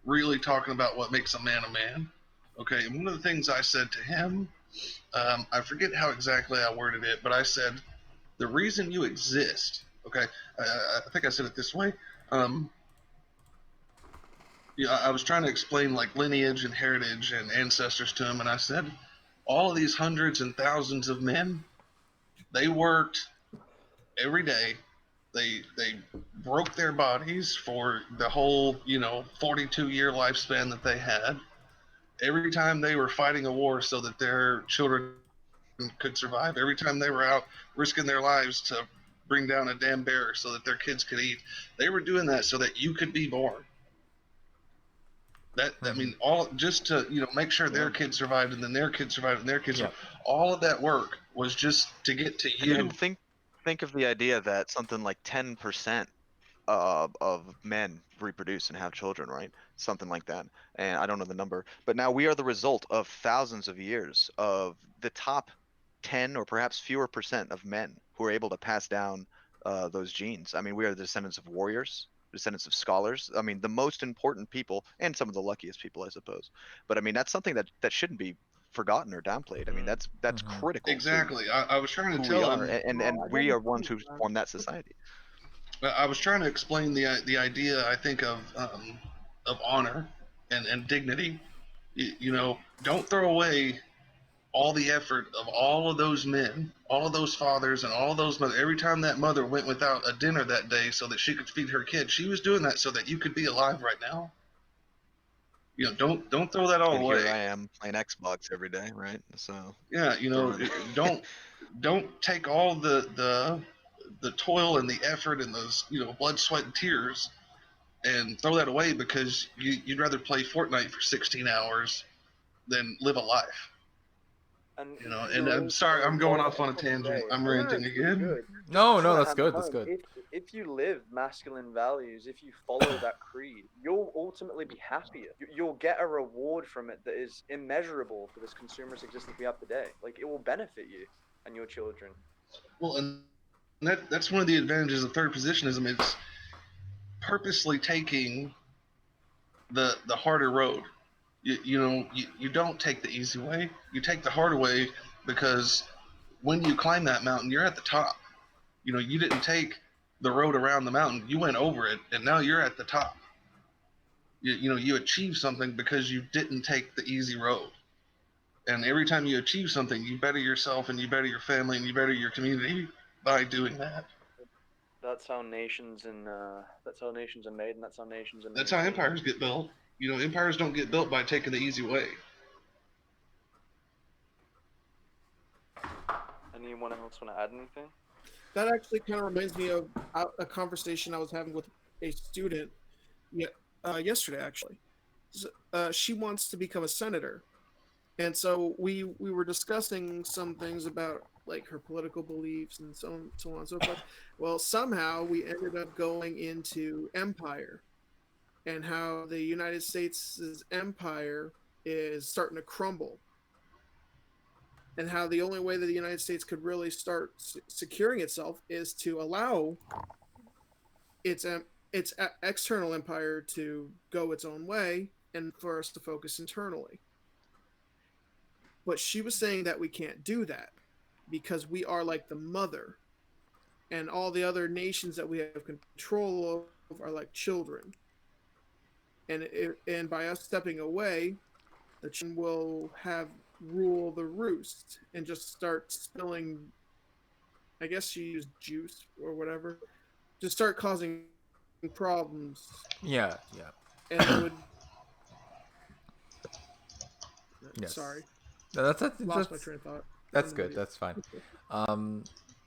really talking about what makes a man a man. Okay, and one of the things I said to him, I forget how exactly I worded it, but I said, the reason you exist, okay, I think I said it this way. I was trying to explain like lineage and heritage and ancestors to him, and I said, all of these hundreds and thousands of men, they worked every day. They broke their bodies for the whole 42-year lifespan that they had. Every time they were fighting a war so that their children could survive. Every time they were out risking their lives to bring down a damn bear so that their kids could eat. They were doing that so that you could be born. I mean, all just to make sure their kids survived, and then their kids survived, and their kids. Yeah. All of that work was just to get to you. And think of the idea that something like 10% of men reproduce and have children, right? Something like that. And I don't know the number, but now we are the result of thousands of years of the top 10 or perhaps fewer percent of men who are able to pass down those genes. I mean, we are the descendants of warriors, descendants of scholars. I mean, the most important people and some of the luckiest people, I suppose. But I mean, that's something that shouldn't be forgotten or downplayed. I mean, that's critical. Exactly. I was trying to who tell we are, him, and we are ones who form that society. I was trying to explain the idea. I think of honor and dignity. Don't throw away all the effort of all of those men, all of those fathers, and all of those mothers. Every time that mother went without a dinner that day so that she could feed her kid, she was doing that so that you could be alive right now. Don't throw that all And away. here I am playing Xbox every day, right? So Yeah, don't take all the toil and the effort and those blood, sweat, and tears and throw that away because you'd rather play Fortnite for 16 hours than live a life. And I'm sorry, I'm going off on a tangent. I'm ranting again. No, that's good. That's good. If you live masculine values, if you follow that creed, you'll ultimately be happier. You'll get a reward from it that is immeasurable for this consumerist existence we have today. Like, it will benefit you and your children. Well, and that's one of the advantages of third positionism. It's purposely taking the harder road. You don't take the easy way. You take the harder way because when you climb that mountain, you're at the top. You didn't take the road around the mountain. You went over it, and now you're at the top. You achieve something because you didn't take the easy road. And every time you achieve something, you better yourself, and you better your family, and you better your community by doing that. That's how nations are made, and that's how nations are made. That's how empires get built. Empires don't get built by taking the easy way. Anyone else want to add anything? That actually kind of reminds me of a conversation I was having with a student yesterday, actually. She wants to become a senator. And so we were discussing some things about like her political beliefs and so on and so forth. Well, somehow we ended up going into empire and how the United States' empire is starting to crumble. And how the only way that the United States could really start securing itself is to allow its external empire to go its own way and for us to focus internally. But she was saying that we can't do that because we are like the mother, and all the other nations that we have control of are like children. And by us stepping away, the children will have rule the roost and just start spilling, I guess she used juice or whatever, just start causing problems. Yeah. And it would. Yes. Sorry. No, that's Lost my train of thought. That's good. That's fine.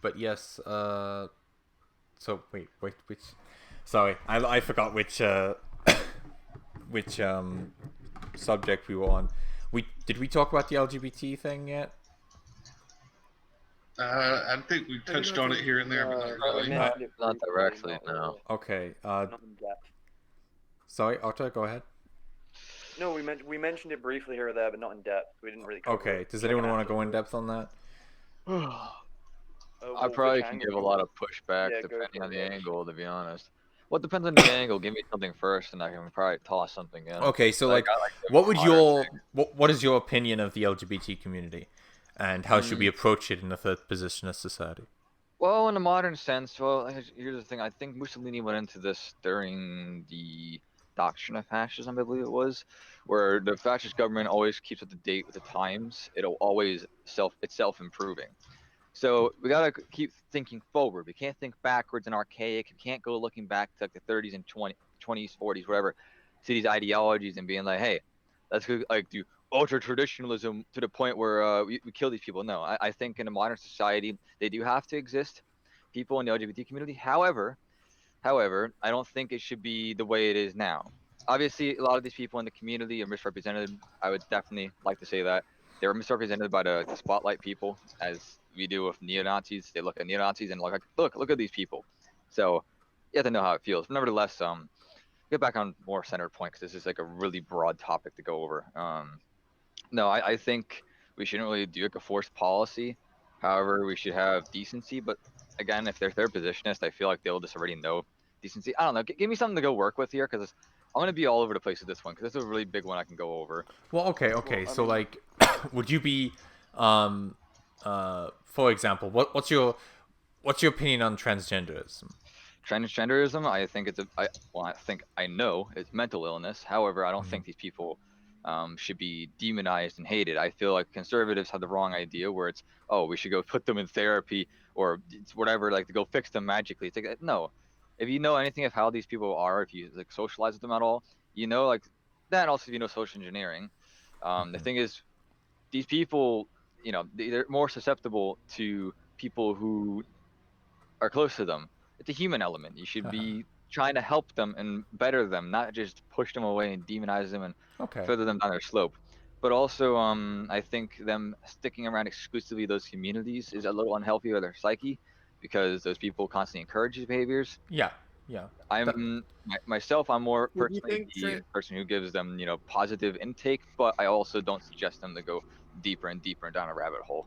But yes. So wait. Which? Sorry, I forgot which which subject we were on. Did we talk about the LGBT thing yet? I think we touched on it here and there, but not really. Not directly, no. Okay. Not in depth. Sorry, Otto, go ahead. No, we mentioned it briefly here or there, but not in depth. We didn't really cover Okay. it. Does anyone want to go in depth on that? I probably can give a lot of pushback depending on the angle, to be honest. Well, it depends on the angle. Give me something first, and I can probably toss something in. Okay, so like, what would what is your opinion of the LGBT community, and how should we approach it in the third positionist society? Well, in a modern sense, well, here's the thing. I think Mussolini went into this during the doctrine of fascism, I believe it was, where the fascist government always keeps up to date with the times. It'll always it's self-improving. So we gotta keep thinking forward. We can't think backwards and archaic. We can't go looking back to like the 30s and 20s, 40s, whatever, to these ideologies and being like, hey, let's go like do ultra traditionalism to the point where we kill these people. No, I think in a modern society they do have to exist, people in the LGBT community. However, I don't think it should be the way it is now. Obviously, a lot of these people in the community are misrepresented. I would definitely like to say that they're misrepresented by the spotlight people, as we do with neo-Nazis. They look at neo-Nazis and look at these people. So you have to know how it feels. But nevertheless, get back on more centered point because this is like a really broad topic to go over. No, I think we shouldn't really do like a forced policy. However, we should have decency. But again, if they're third positionist, I feel like they'll just already know decency. I don't know. Give me something to go work with here because I'm gonna be all over the place with this one because this is a really big one I can go over. Well, okay. Well, so like, would you be, for example, what's your opinion on transgenderism? Transgenderism, I think I know it's mental illness. However, I don't think these people should be demonized and hated. I feel like conservatives have the wrong idea where it's, oh, we should go put them in therapy or it's whatever, like to go fix them magically. It's like, no. If you know anything of how these people are, if you like socialize with them at all, you know, like that. Also, if you know social engineering, the thing is, these people, you know, they're more susceptible to people who are close to them. It's a human element. You should be trying to help them and better them, not just push them away and demonize them and further them down their slope. But also, I think them sticking around exclusively those communities is a little unhealthy for their psyche because those people constantly encourage these behaviors. Yeah. Myself, I'm more personally the person who gives them, you know, positive intake, but I also don't suggest them to go deeper and deeper down a rabbit hole.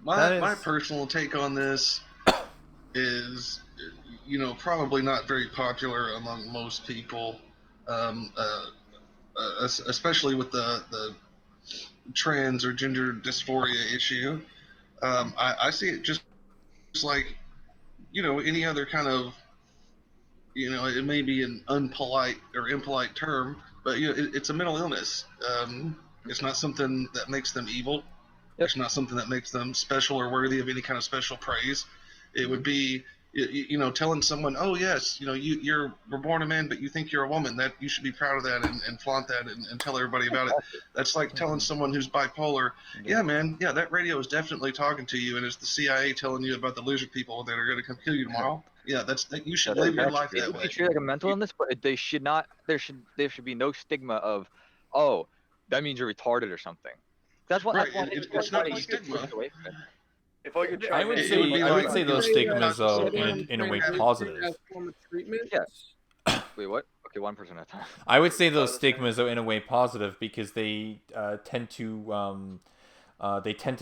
My personal take on this is, you know, probably not very popular among most people, especially with the trans or gender dysphoria issue. I see it just like, you know, any other kind of, you know, it may be an unpolite or impolite term, but you know, it's a mental illness. It's not something that makes them evil. It's not something that makes them special or worthy of any kind of special praise. It would be, you know, telling someone, oh yes, you know, you were born a man, but you think you're a woman. That you should be proud of that and flaunt that and tell everybody about it. That's like telling someone who's bipolar, yeah, man, yeah, that radio is definitely talking to you, and it's the CIA telling you about the lizard people that are going to come kill you tomorrow. Yeah, you should live your life that way. It should be like a mental illness, but they should not. There should be no stigma of, oh, that means you're retarded or something. That's what. Right. It's not a stigma. If I could I would say those stigmas are in a way positive. Yeah. Wait, what? Okay, one person at a time. I would say those stigmas are in a way positive because they tend to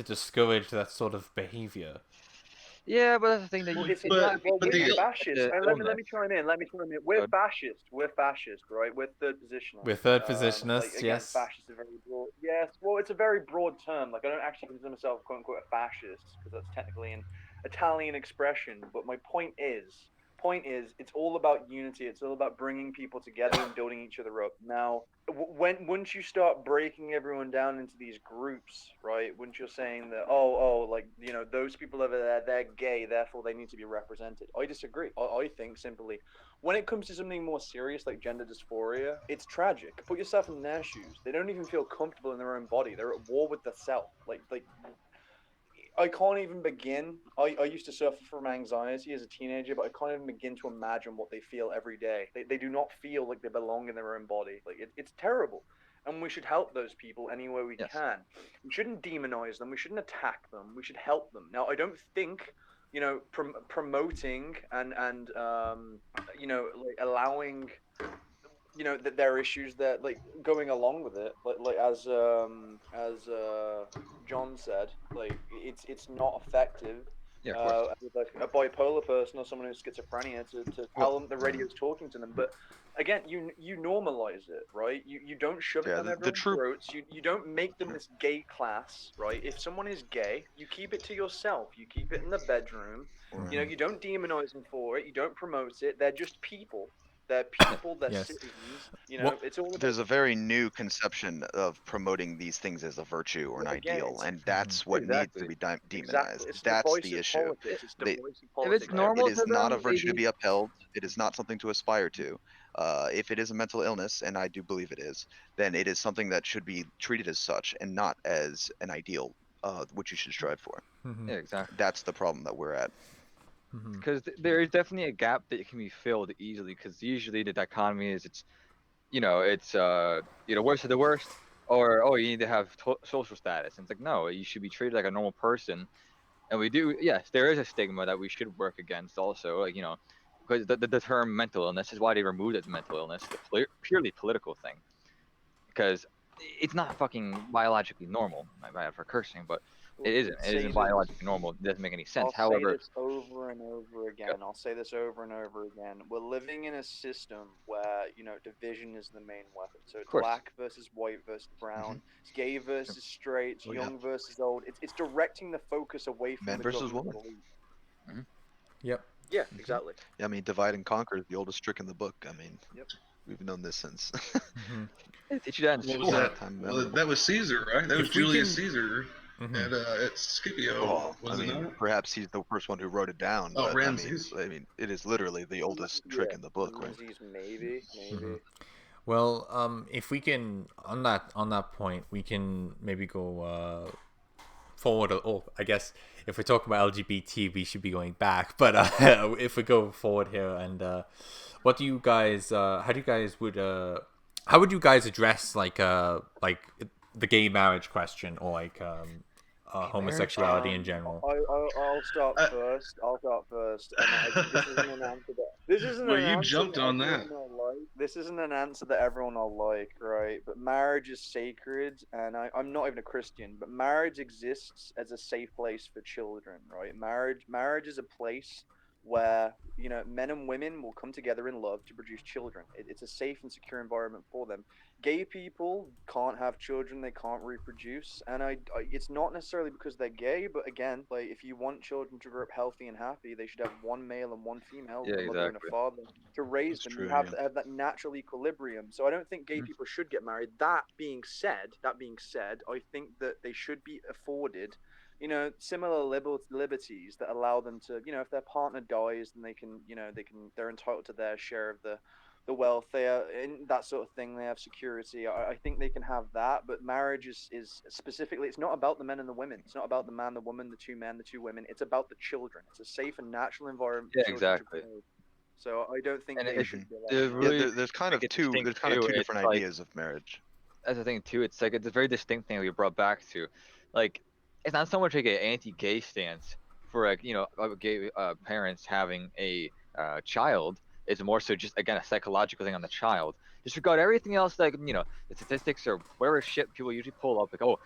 discourage that sort of behavior. Yeah, but that's the thing that we're fascist. Let me chime in. We're fascist. We're fascist, right? We're third positionists. We're third positionists, again, yes. Fascist is very broad. Yes, well, it's a very broad term. Like, I don't actually consider myself, quote unquote, a fascist because that's technically an Italian expression. But my point is, it's all about unity. It's all about bringing people together and building each other up. Now, once you start breaking everyone down into these groups, right? Once you're saying that, like, you know, those people over there, they're gay, therefore they need to be represented. I disagree. I think simply, when it comes to something more serious like gender dysphoria, it's tragic. Put yourself in their shoes. They don't even feel comfortable in their own body. They're at war with the self. Like. I can't even begin. I used to suffer from anxiety as a teenager, but I can't even begin to imagine what they feel every day. They do not feel like they belong in their own body. Like it's terrible. And we should help those people any way we can. We shouldn't demonize them. We shouldn't attack them. We should help them. Now, I don't think, you know, promoting and you know, like allowing, you know, that there are issues that, like, going along with it, like as John said, like it's not effective. Yeah, of course. With like a bipolar person or someone who's schizophrenia to tell them the radio's talking to them. But again, you normalize it, right? You don't shove it down the everyone's true throats. You don't make them this gay class, right? If someone is gay, you keep it to yourself. You keep it in the bedroom. You know, you don't demonize them for it. You don't promote it. They're just people. They're people. They're Yes. citizens. You know, it's all. There's a very new conception of promoting these things as a virtue or an Again, ideal, it's and that's what needs to Exactly. be demonized. exactly. It's That's divisive the issue. politics. It's They, divisive If politics. it's normal it is to not a them, virtue to maybe. be upheld. It is not something to aspire to. If it is a mental illness, and I do believe it is, then it is something that should be treated as such and not as an ideal, which you should strive for. Mm-hmm. Yeah, exactly. That's the problem that we're at. Because there is definitely a gap that can be filled easily. Because usually the dichotomy is it's worst of the worst, or oh, you need to have social status. And it's like, no, you should be treated like a normal person. And we do, yes, there is a stigma that we should work against also, like, because the term mental illness is why they removed it as mental illness. It's a purely political thing, because it's not fucking biologically normal. My bad for cursing, but it isn't. It isn't biologically normal. It doesn't make any sense. I'll However, say this over and over again. I'll say this over and over again. We're living in a system where, division is the main weapon. So it's course. black versus white versus brown. It's gay versus straight. It's Oh, young versus old. It's directing the focus away from Man the versus government woman. elite. Yep. Yeah, exactly. Yeah, I mean, divide and conquer is the oldest trick in the book. I mean, Yep. we've known this since. They teach you that in What was school. that? Time Well, memorable. that was Caesar, right? That was If we Julius can- Caesar at Scipio, Oh, was I it mean, not? perhaps he's the first one who wrote it down. Oh, But Ramses. I mean, it is literally the oldest trick in the book, right? Ramses, maybe. Well, if we can on that point, we can maybe go forward. Oh, I guess if we're talking about LGBT, we should be going back. But if we go forward here, and what do you guys? How would you guys address like the gay marriage question, or like homosexuality in general? I'll start first. And this isn't Well, an you answer jumped that on that. everyone will like. This isn't an answer that everyone will like, right? But marriage is sacred, and I'm not even a Christian, but marriage exists as a safe place for children, right? Marriage is a place where men and women will come together in love to produce children. It's a safe and secure environment for them. Gay people can't have children, they can't reproduce, and it's not necessarily because they're gay, but again, like, if you want children to grow up healthy and happy, they should have one male and one female, Yeah, a mother and exactly. a father, to raise That's them. true, You have yeah. to have that natural equilibrium. So I don't think gay people should get married. That being said, I think that they should be afforded similar liberties that allow them to, if their partner dies, then they're entitled to their share of the wealth. They are in that sort of thing. They have security. I think they can have that, but marriage is specifically, it's not about the men and the women. It's not about the man, the woman, the two men, the two women. It's about the children. It's a safe and natural environment for Yeah, children exactly. to grow. So I don't think And they it- should be there's allowed. really There's kind of make it two distinct too. different It's like- ideas of marriage. That's the thing too. It's like it's a very distinct thing we brought back to, like, it's not so much like an anti-gay stance for gay parents having a child. It's more so just, again, a psychological thing on the child. Disregard everything else, like the statistics or whatever shit people usually pull up, like, oh,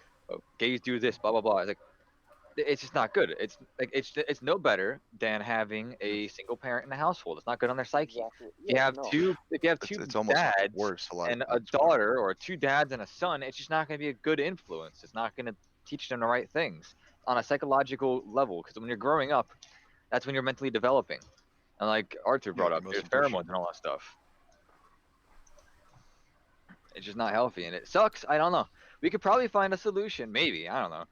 gays do this, blah blah blah. It's like, it's just not good. It's like it's no better than having a single parent in the household. It's not good on their psyche. Exactly. If you have no. two It's almost dads worse. A lot and of a times. daughter, or two dads and a son, it's just not going to be a good influence. It's not going to teach them the right things on a psychological level, because when you're growing up, that's when you're mentally developing. And like Arthur brought Yeah, up, most there's impressionable. pheromones and all that stuff. It's just not healthy, and it sucks. I don't know. We could probably find a solution, maybe. I don't know,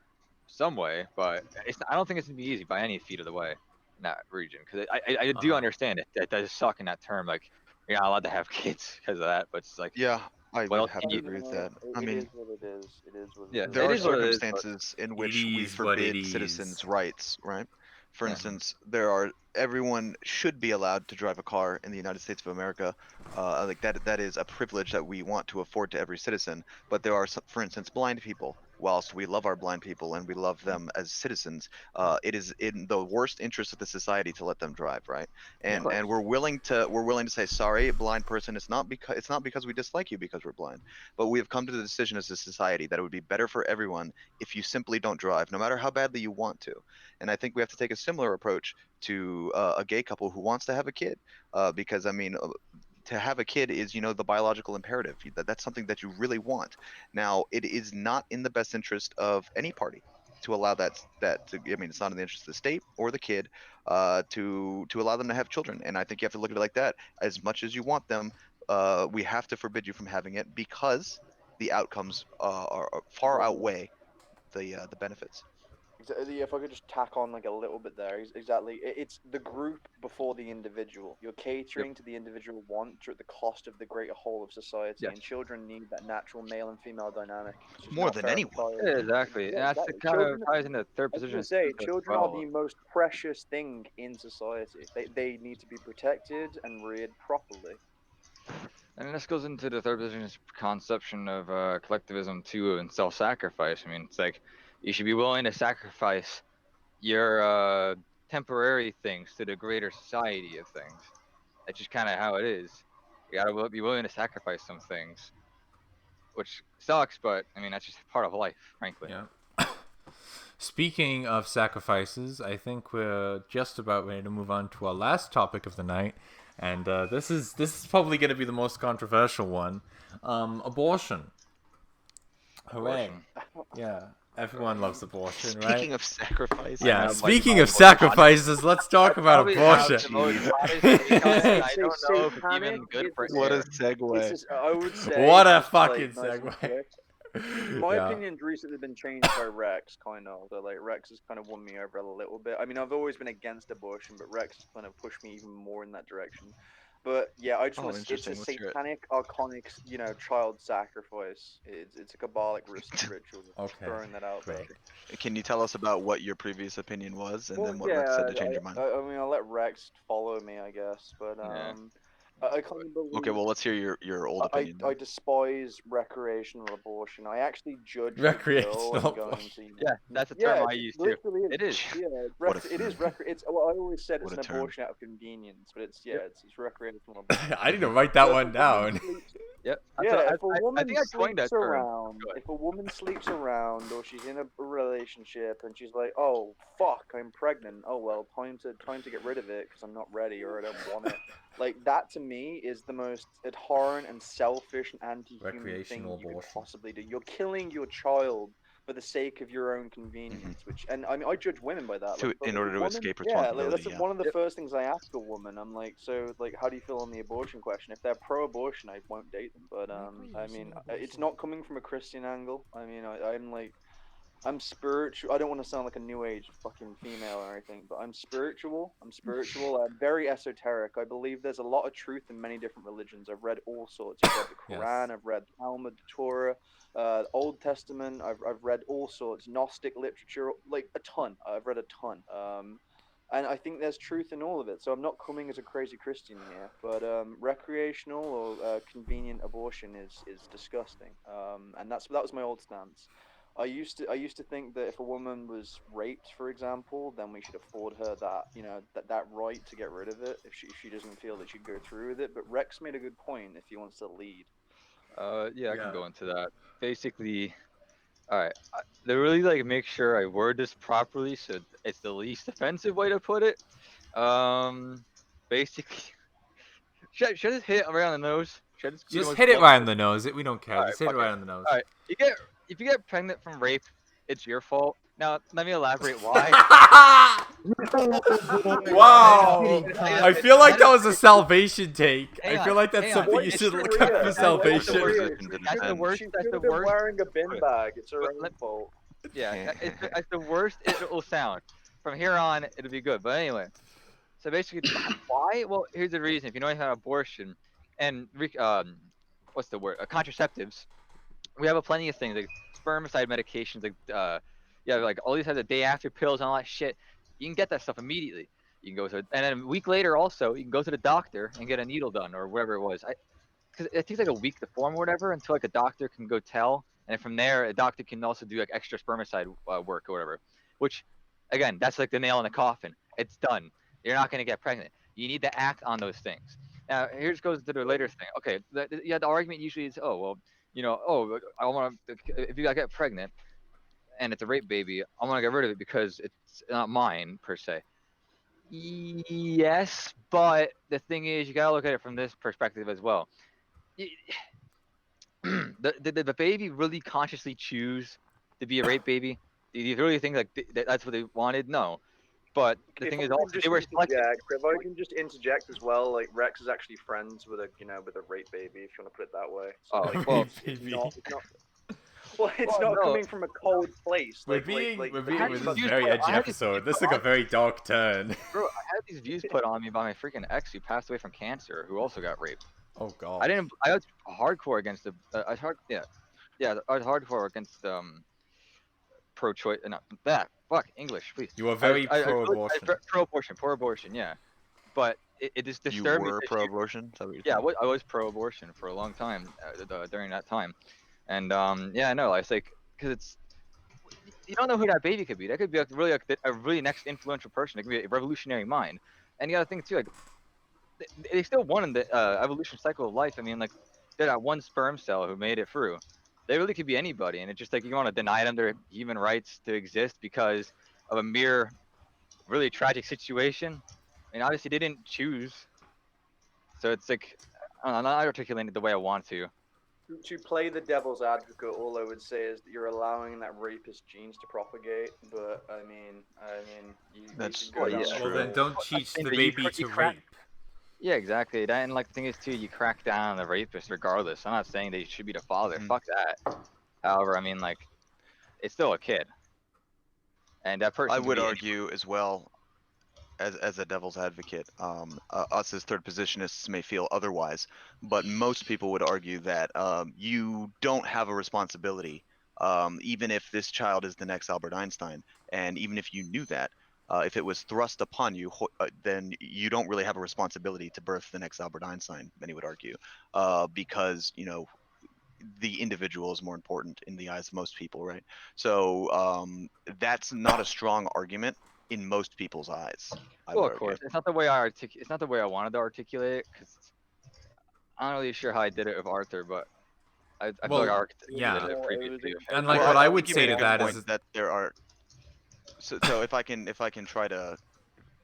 some way, but I don't think it's gonna be easy by any feet of the way in that region. Because I do understand it. That does suck in that term. Like, you're not allowed to have kids because of that. But it's like, Yeah, I Well, would have to you- agree with that. It I mean, is what it is. It is what it Yeah, is. there it are is what it is, but- circumstances in which we is what it forbid is. citizens' rights, right? For Yeah. instance, everyone should be allowed to drive a car in the United States of America. Like that is a privilege that we want to afford to every citizen. But there are, for instance, blind people whilst we love our blind people and we love them as citizens, it is in the worst interest of the society to let them drive, right? And we're willing to say, sorry, blind person, it's not because we dislike you because we're blind, but we have come to the decision as a society that it would be better for everyone if you simply don't drive, no matter how badly you want to. And I think we have to take a similar approach to a gay couple who wants to have a kid, because I mean, to have a kid is, the biological imperative. That's something that you really want. Now, it is not in the best interest of any party to allow I mean, it's not in the interest of the state or the kid, to allow them to have children. And I think you have to look at it like that. As much as you want them, we have to forbid you from having it because the outcomes are far Exactly. outweigh the benefits. If I could just tack on like a little bit there, exactly. It's the group before the individual. You're catering to the individual wants at the cost of the greater whole of society, Yes. and children need that natural male and female dynamic. It's just More not than fair on anyone. child. Yeah, exactly. And that's the kind of ties into third I was position. going to say, as children are well. the most precious thing in society. They need to be protected and reared properly. And this goes into the third position's conception of collectivism too and self-sacrifice. I mean, it's like you should be willing to sacrifice your temporary things to the greater society of things. That's just kind of how it is. You gotta be willing to sacrifice some things, which sucks, but I mean that's just part of life, frankly. Yeah. Speaking of sacrifices, I think we're just about ready to move on to our last topic of the night, and this is probably going to be the most controversial one: abortion. Hooray! Abortion. Yeah, everyone loves abortion, right? Speaking of sacrifice, Yeah, have, speaking my of most sacrifices, let's talk about Probably have abortion. the most Jeez. hottest take on it, and I It's don't know if it's even satanic, good for what a air. segue. I would say. What a just, like, fucking nice and segue. quick, my Yeah. opinion's recently been changed by Rex, kind of. So, like, Rex has kind of won me over a little bit. I mean, I've always been against abortion, but Rex has kind of pushed me even more in that direction. But yeah, I just Oh, want to. It's a interesting. Let's hear it. satanic, archonic, child sacrifice. It's a Kabbalic ritual. Just Okay, throwing that out great. there. Can you tell us about what your previous opinion was, and Well, then what yeah, Rex said to change your mind? I mean, I'll let Rex follow me, I guess. But Yeah. I kind of believe. Okay, well, let's hear your old opinion. I then. despise recreational abortion. I actually judge the Recreational girl and going abortion. to. Yeah, that's the term I it use too. literally is. It is. Yeah, What a- it is. It's. Well, I always said it's What an a term. abortion out of convenience, but it's it's recreational abortion. I need to write that So if one a woman down. sleeps- Yep. Yeah, if a I woman think I coined that sleeps term. around, Go ahead. if a woman sleeps around, or she's in a relationship and she's like, "Oh fuck, I'm pregnant. Oh well, time to get rid of it because I'm not ready or I don't want it." Like that to me is the most abhorrent and selfish and anti-human thing Recreational you could abortion. possibly do. You're killing your child for the sake of your own convenience, which, and I mean, I judge women by that. Like, in if order a to woman- escape yeah, like, responsibility. that's Yeah. one of the first things I ask a woman. I'm like, so, like, how do you feel on the abortion question? If they're pro-abortion, I won't date them. But I mean, it's not coming from a Christian angle. I mean, I'm like, I'm spiritual. I don't want to sound like a new age fucking female or anything, but I'm spiritual. I'm very esoteric. I believe there's a lot of truth in many different religions. I've read all sorts. I've read the Quran. Yes. I've read Talmud, the Torah, Old Testament. I've read all sorts. Gnostic literature, like a ton. I've read a ton. And I think there's truth in all of it. So I'm not coming as a crazy Christian here, but recreational or convenient abortion is disgusting. And that was my old stance. I used to think that if a woman was raped, for example, then we should afford her that right to get rid of it if she doesn't feel that she'd go through with it. But Rex made a good point if he wants to lead. Yeah, I Yeah. can go into that. Basically, all right. To really like make sure I word this properly, so it's the least offensive way to put it. Basically, should I just hit it right on the nose? Should I just be the Just most hit it blunt right way? on the nose. We don't care. All Just right, hit it fuck right on the nose. All right, if you get pregnant from rape, it's your fault. Now let me elaborate why. Wow. I feel like that was a salvation take. Hang I feel on, like that's hang on. something you It's should true, look up yeah. for That's salvation. the worst. Position to That's the defend. worst. She That's should the have been worst. wearing a bin bag. It's her own Let- fault. Yeah, it's the worst it will sound. From here on, it'll be good. But anyway, so basically, why? Well, here's the reason. If you know anything about abortion and what's the word? Contraceptives. We have plenty of things like spermicide medications, like yeah, like all these types of day after pills and all that shit. You can get that stuff immediately. You can go to, and then a week later, also, you can go to the doctor and get a needle done or whatever it was. Because it takes like a week to form or whatever until like a doctor can go tell and from there, a doctor can also do like extra spermicide work or whatever. Which, again, that's like the nail in the coffin. It's done. You're not gonna get pregnant. You need to act on those things. Now, here goes to the later thing. Okay, the argument usually is, oh well, I want to. If you get pregnant and it's a rape baby, I want to get rid of it because it's not mine per se. Yes, but the thing is, you gotta look at it from this perspective as well. The baby really consciously choose to be a rape baby? Do you really think like that's what they wanted? No. But the thing is also they were selected. If I can just interject as well, like Rex is actually friends with a rape baby, if you want to put it that way. So, like, well, it's not. Well, it's not coming from a cold place. We're Like, being this this is a very edgy episode. This took a very dark turn. Bro, I had these views put on me by my freaking ex who passed away from cancer, who also got raped. Oh god. I was hardcore against the. I was hardcore against pro-choice. Not that. Fuck English, please. You were very pro-abortion. Pro-abortion, yeah. But it just disturbed me. You were pro-abortion? Yeah, I was pro-abortion for a long time during that time, and yeah, no, it's like because you don't know who that baby could be. That could be a really next influential person. It could be a revolutionary mind. And you got to think too, like they still won in the evolution cycle of life. I mean, like they're that one sperm cell who made it through. They really could be anybody, and it's just like you want to deny them their human rights to exist because of a mere, really tragic situation. I mean, obviously they didn't choose, so it's like I'm not articulating it the way I want to. To play the devil's advocate, all I would say is that you're allowing that rapist genes to propagate. But I mean, that's true. Well, then don't teach the baby to rape. Yeah, exactly. And like the thing is too, you crack down on the rapist regardless. I'm not saying they should be the father. Fuck that. However, I mean, like, it's still a kid, and that person. I would argue as well, as a devil's advocate, us as third positionists may feel otherwise, but most people would argue that you don't have a responsibility, even if this child is the next Albert Einstein, and even if you knew that. If it was thrust upon you, then you don't really have a responsibility to birth the next Albert Einstein, many would argue, because, the individual is more important in the eyes of most people, right? So that's not a strong argument in most people's eyes. Well, of course, it's not the way it's not the way I wanted to articulate it, because I'm not really sure how I did it with Arthur, but I feel like I articulated it previously. And like what I would say to that is that there are. So if I can try to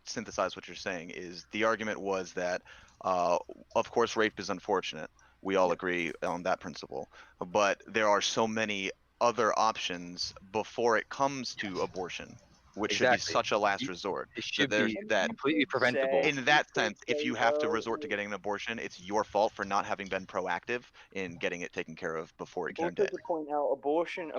synthesize what you're saying, is the argument was that of course rape is unfortunate. We all agree on that principle, but there are so many other options before it comes to abortion, which should be such a last resort. It should be completely preventable. In that sense, if you have to resort to getting an abortion, it's your fault for not having been proactive in getting it taken care of before it came to. To point out, abortion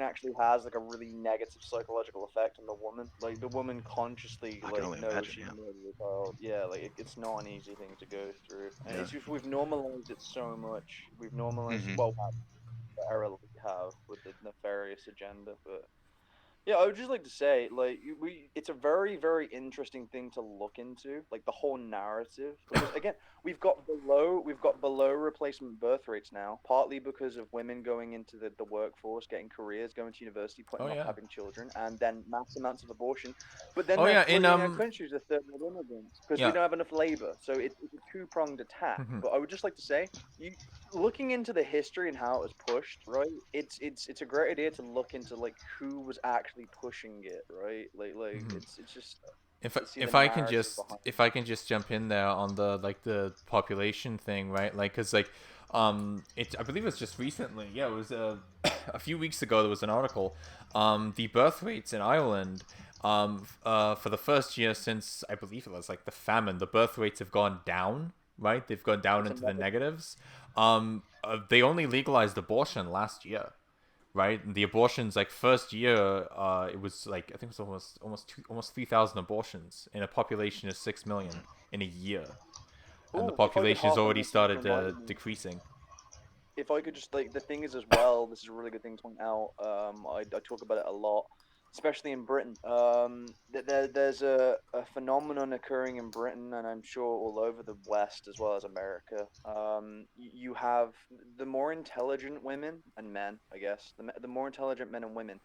actually has like a really negative psychological effect on the woman. Like the woman consciously knows she murdered a child. Yeah, like it's not an easy thing to go through, and it's just we've normalized it so much. We've normalized the error that we have with the nefarious agenda, but. Yeah, I would just like to say, like, it's a very, very interesting thing to look into, like the whole narrative. Because again, we've got below replacement birth rates now, partly because of women going into the workforce, getting careers, going to university, putting off having children, and then mass amounts of abortion. But then in our countries, the third world immigrants, because we don't have enough labor. So it's a two-pronged attack. But I would just like to say, looking into the history and how it was pushed, right? It's a great idea to look into like who was actually pushing it, right? Like it's just if I can just jump in there on the population thing, right? Like because I believe it's just recently, it was a few weeks ago, there was an article, the birth rates in Ireland, for the first year since I believe it was like the famine, the birth rates have gone down, right? They've gone down into the negatives. They only legalized abortion last year, right? And the abortions, like first year, it was like I think it was almost 3,000 abortions in a population of 6 million in a year, and the population has already started decreasing. If I could just like the thing is as well, this is a really good thing to point out. I talk about it a lot. especially in Britain. There's a phenomenon occurring in Britain, and I'm sure all over the West as well as America. You have the more intelligent women and men, I guess, the more intelligent men and women.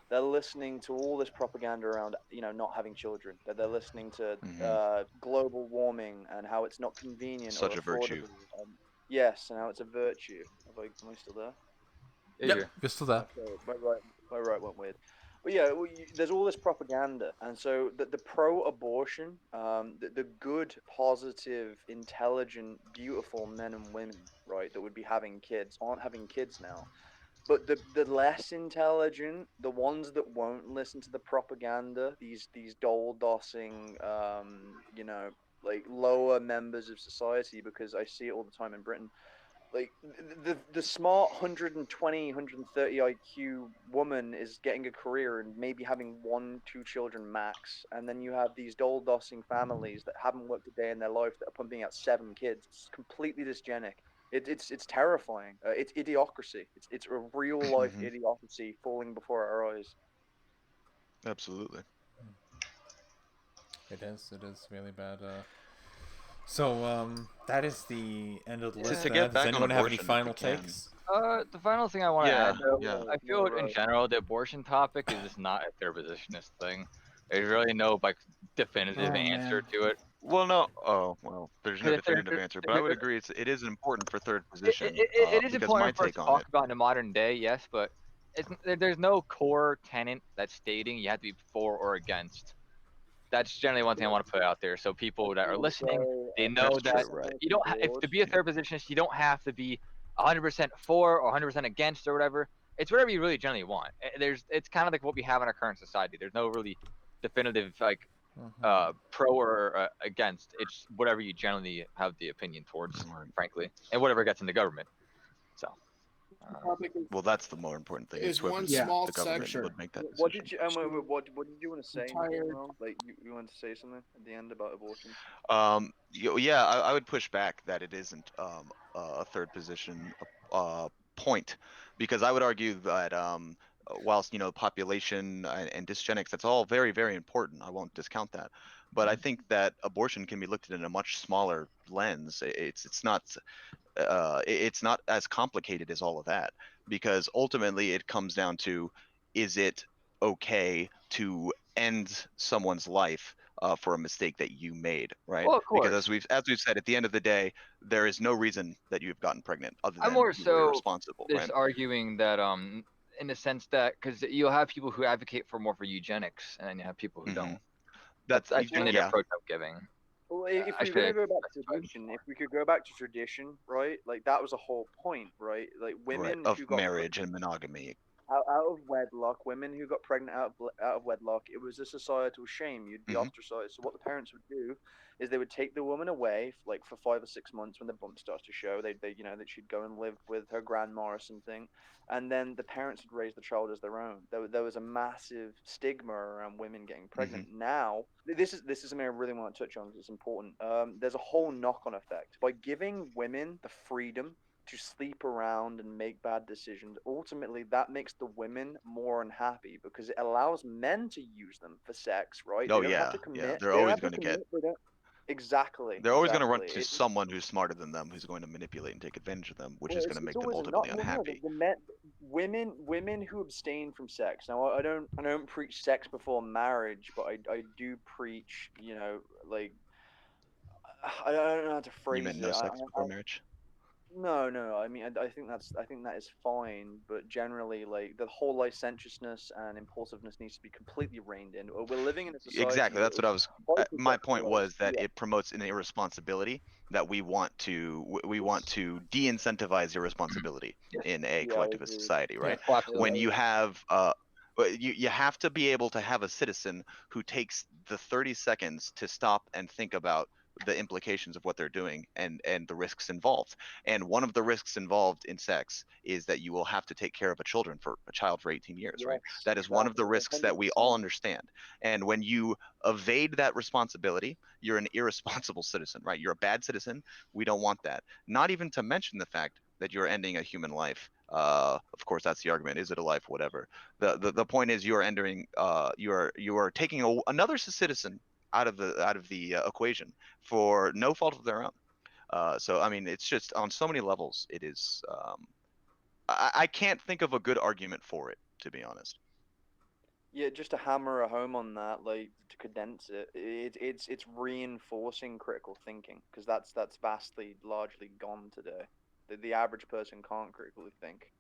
They're listening to all this propaganda around, not having children. They're listening to global warming and how it's not convenient Such or a virtue. affordable. Yes, and how it's a virtue. Am I still there? Yep, you're still there. Okay, my right went weird. But yeah, there's all this propaganda, and so the pro-abortion, the good, positive, intelligent, beautiful men and women, right, that would be having kids aren't having kids now. But the less intelligent, the ones that won't listen to the propaganda, these dole dossing, like lower members of society, because I see it all the time in Britain, like the smart 120 130 IQ woman is getting a career and maybe having 1 2 children max, and then you have these dole dossing families that haven't worked a day in their life that are pumping out 7 kids. It's completely dysgenic. It's terrifying. It's idiocracy. It's a real life idiocracy falling before our eyes. Absolutely. It is really bad. So that is the end of the list. To get Does back on anyone have any abortion, if final we can. takes? The final thing I want to add, though, yeah. I feel in Right. general the abortion topic is just not a third positionist thing. There's really no definitive answer to it. Well, no. Oh, well, there's no definitive answer, but I would agree it is important for third position. It is because important my for us take to on talk it. about in the modern day, yes, but there's no core tenet that's stating you have to be for or against. That's generally one thing I want to put out there, so people that are listening, they know That's that true, right. you don't. If to be a third positionist, you don't have to be 100% for or 100% against or whatever. It's whatever you really generally want. It's kind of like what we have in our current society. There's no really definitive pro or against. It's whatever you generally have the opinion towards, frankly, and whatever gets in the government. So. Well, that's the more important thing. Is whoever one the small government section. would make that decision. What did you want to say? Entire- Like you wanted to say something at the end about abortion? Yeah, I would push back that it isn't a third position point, because I would argue that whilst population and dysgenics, that's all very, very important. I won't discount that, but I think that abortion can be looked at in a much smaller lens. It's not as complicated as all of that, because ultimately it comes down to, is it okay to end someone's life for a mistake that you made, right? Well, of course. Because as we've said, at the end of the day, there is no reason that you've gotten pregnant other than I'm more you were so irresponsible, just right? arguing that in the sense that because you'll have people who advocate for more for eugenics, and then you have people who don't. That's generally the approach I'm giving. Well, if we were going to go back to tradition, if we could go back to tradition, right? Like that was a whole point, right? Like women of who got marriage and monogamy. out of wedlock, women who got pregnant out of wedlock, it was a societal shame. You'd be ostracized. So what the parents would do is they would take the woman away, like for 5 or 6 months when the bump starts to show. They that she'd go and live with her grandma or something, and then the parents would raise the child as their own. There was a massive stigma around women getting pregnant. Now, this is something I really want to touch on because it's important. There's a whole knock-on effect by giving women the freedom to sleep around and make bad decisions. Ultimately, that makes the women more unhappy because it allows men to use them for sex, right? Oh, they don't have yeah, to commit. yeah. They're always going to get. Exactly. They're always going to run to someone who's smarter than them, who's going to manipulate and take advantage of them, which is going to make them ultimately unhappy. Women who abstain from sex. Now, I don't preach sex before marriage, but I do preach, like I don't know how to phrase You meant it. no sex before marriage? No. I mean, I think that is fine, but generally, like the whole licentiousness and impulsiveness needs to be completely reined in. We're living in a society. Exactly. That's what I was. My point was that it promotes an irresponsibility that we want to de-incentivize irresponsibility in a collectivist society, right? When you have you have to be able to have a citizen who takes the 30 seconds to stop and think about the implications of what they're doing and the risks involved. And one of the risks involved in sex is that you will have to take care of a child for 18 years, right? That is one of the risks that we all understand. And when you evade that responsibility, you're an irresponsible citizen, right? You're a bad citizen. We don't want that. Not even to mention the fact that you're ending a human life Of course, that's the argument. Is it a life? Whatever. The point is, you are entering. You are taking another citizen out of the equation for no fault of their own. So I mean, it's just on so many levels. It is. I can't think of a good argument for it, to be honest. Yeah, just to hammer a home on that, like to condense it, it's reinforcing critical thinking because that's vastly largely gone today. The average person can't critically think,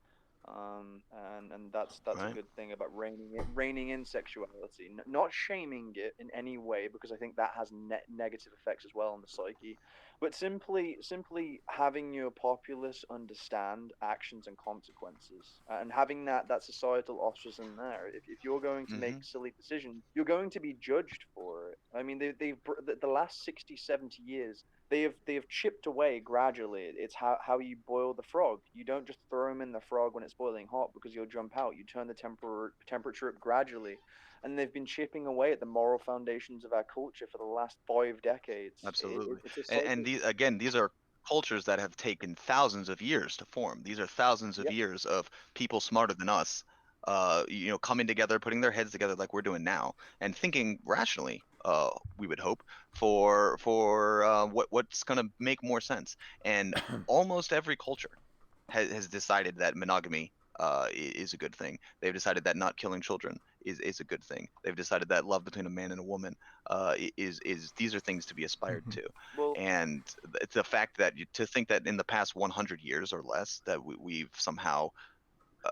and that's a Right. good thing about reining in sexuality, not shaming it in any way because I think that has negative effects as well on the psyche, but simply having your populace understand actions and consequences, and having that societal ostracism there. If you're going to make silly decisions, you're going to be judged for it. I mean, the last 60, 70 years they have chipped away gradually. It's how you boil the frog. You don't just throw them in the frog when it's boiling hot because you'll jump out. You turn the temperature up gradually, and they've been chipping away at the moral foundations of our culture for the last 5 decades. Absolutely. It's a And cycle. these are cultures that have taken thousands of years to form. These are thousands of Yep. years of people smarter than us, coming together, putting their heads together like we're doing now, and thinking rationally. We would hope for what's going to make more sense. And almost every culture has decided that monogamy is a good thing. They've decided that not killing children is a good thing. They've decided that love between a man and a woman is these are things to be aspired to. Well, And it's the fact that to think that in the past 100 years or less that we've somehow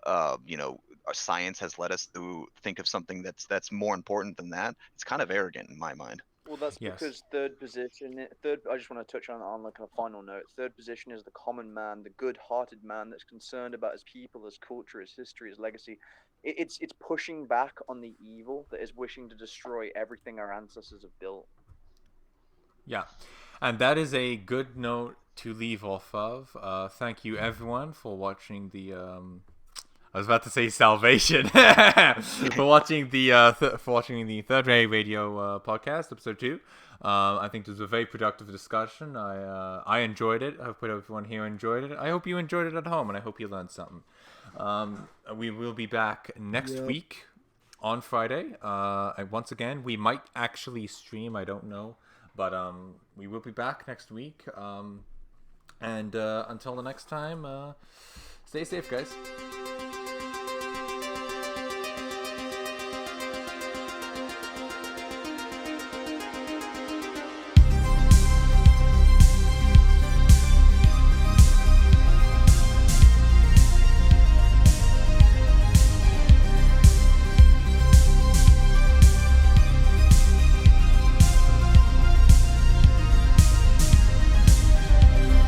our science has led us to think of something that's more important than that. It's kind of arrogant in my mind. Well, that's Yes. because third position. Third, I just want to touch on like a final note. Third position is the common man, the good-hearted man that's concerned about his people, his culture, his history, his legacy. It's pushing back on the evil that is wishing to destroy everything our ancestors have built. Yeah, and that is a good note to leave off of. Thank you everyone for watching the. I was about to say salvation for watching the Third Ray Radio podcast episode 2. I think this was a very productive discussion. I enjoyed it. I hope everyone here enjoyed it. I hope you enjoyed it at home, and I hope you learned something. We will be back next week on Friday. And once again, we might actually stream. I don't know. But we will be back next week. And until the next time, stay safe, guys.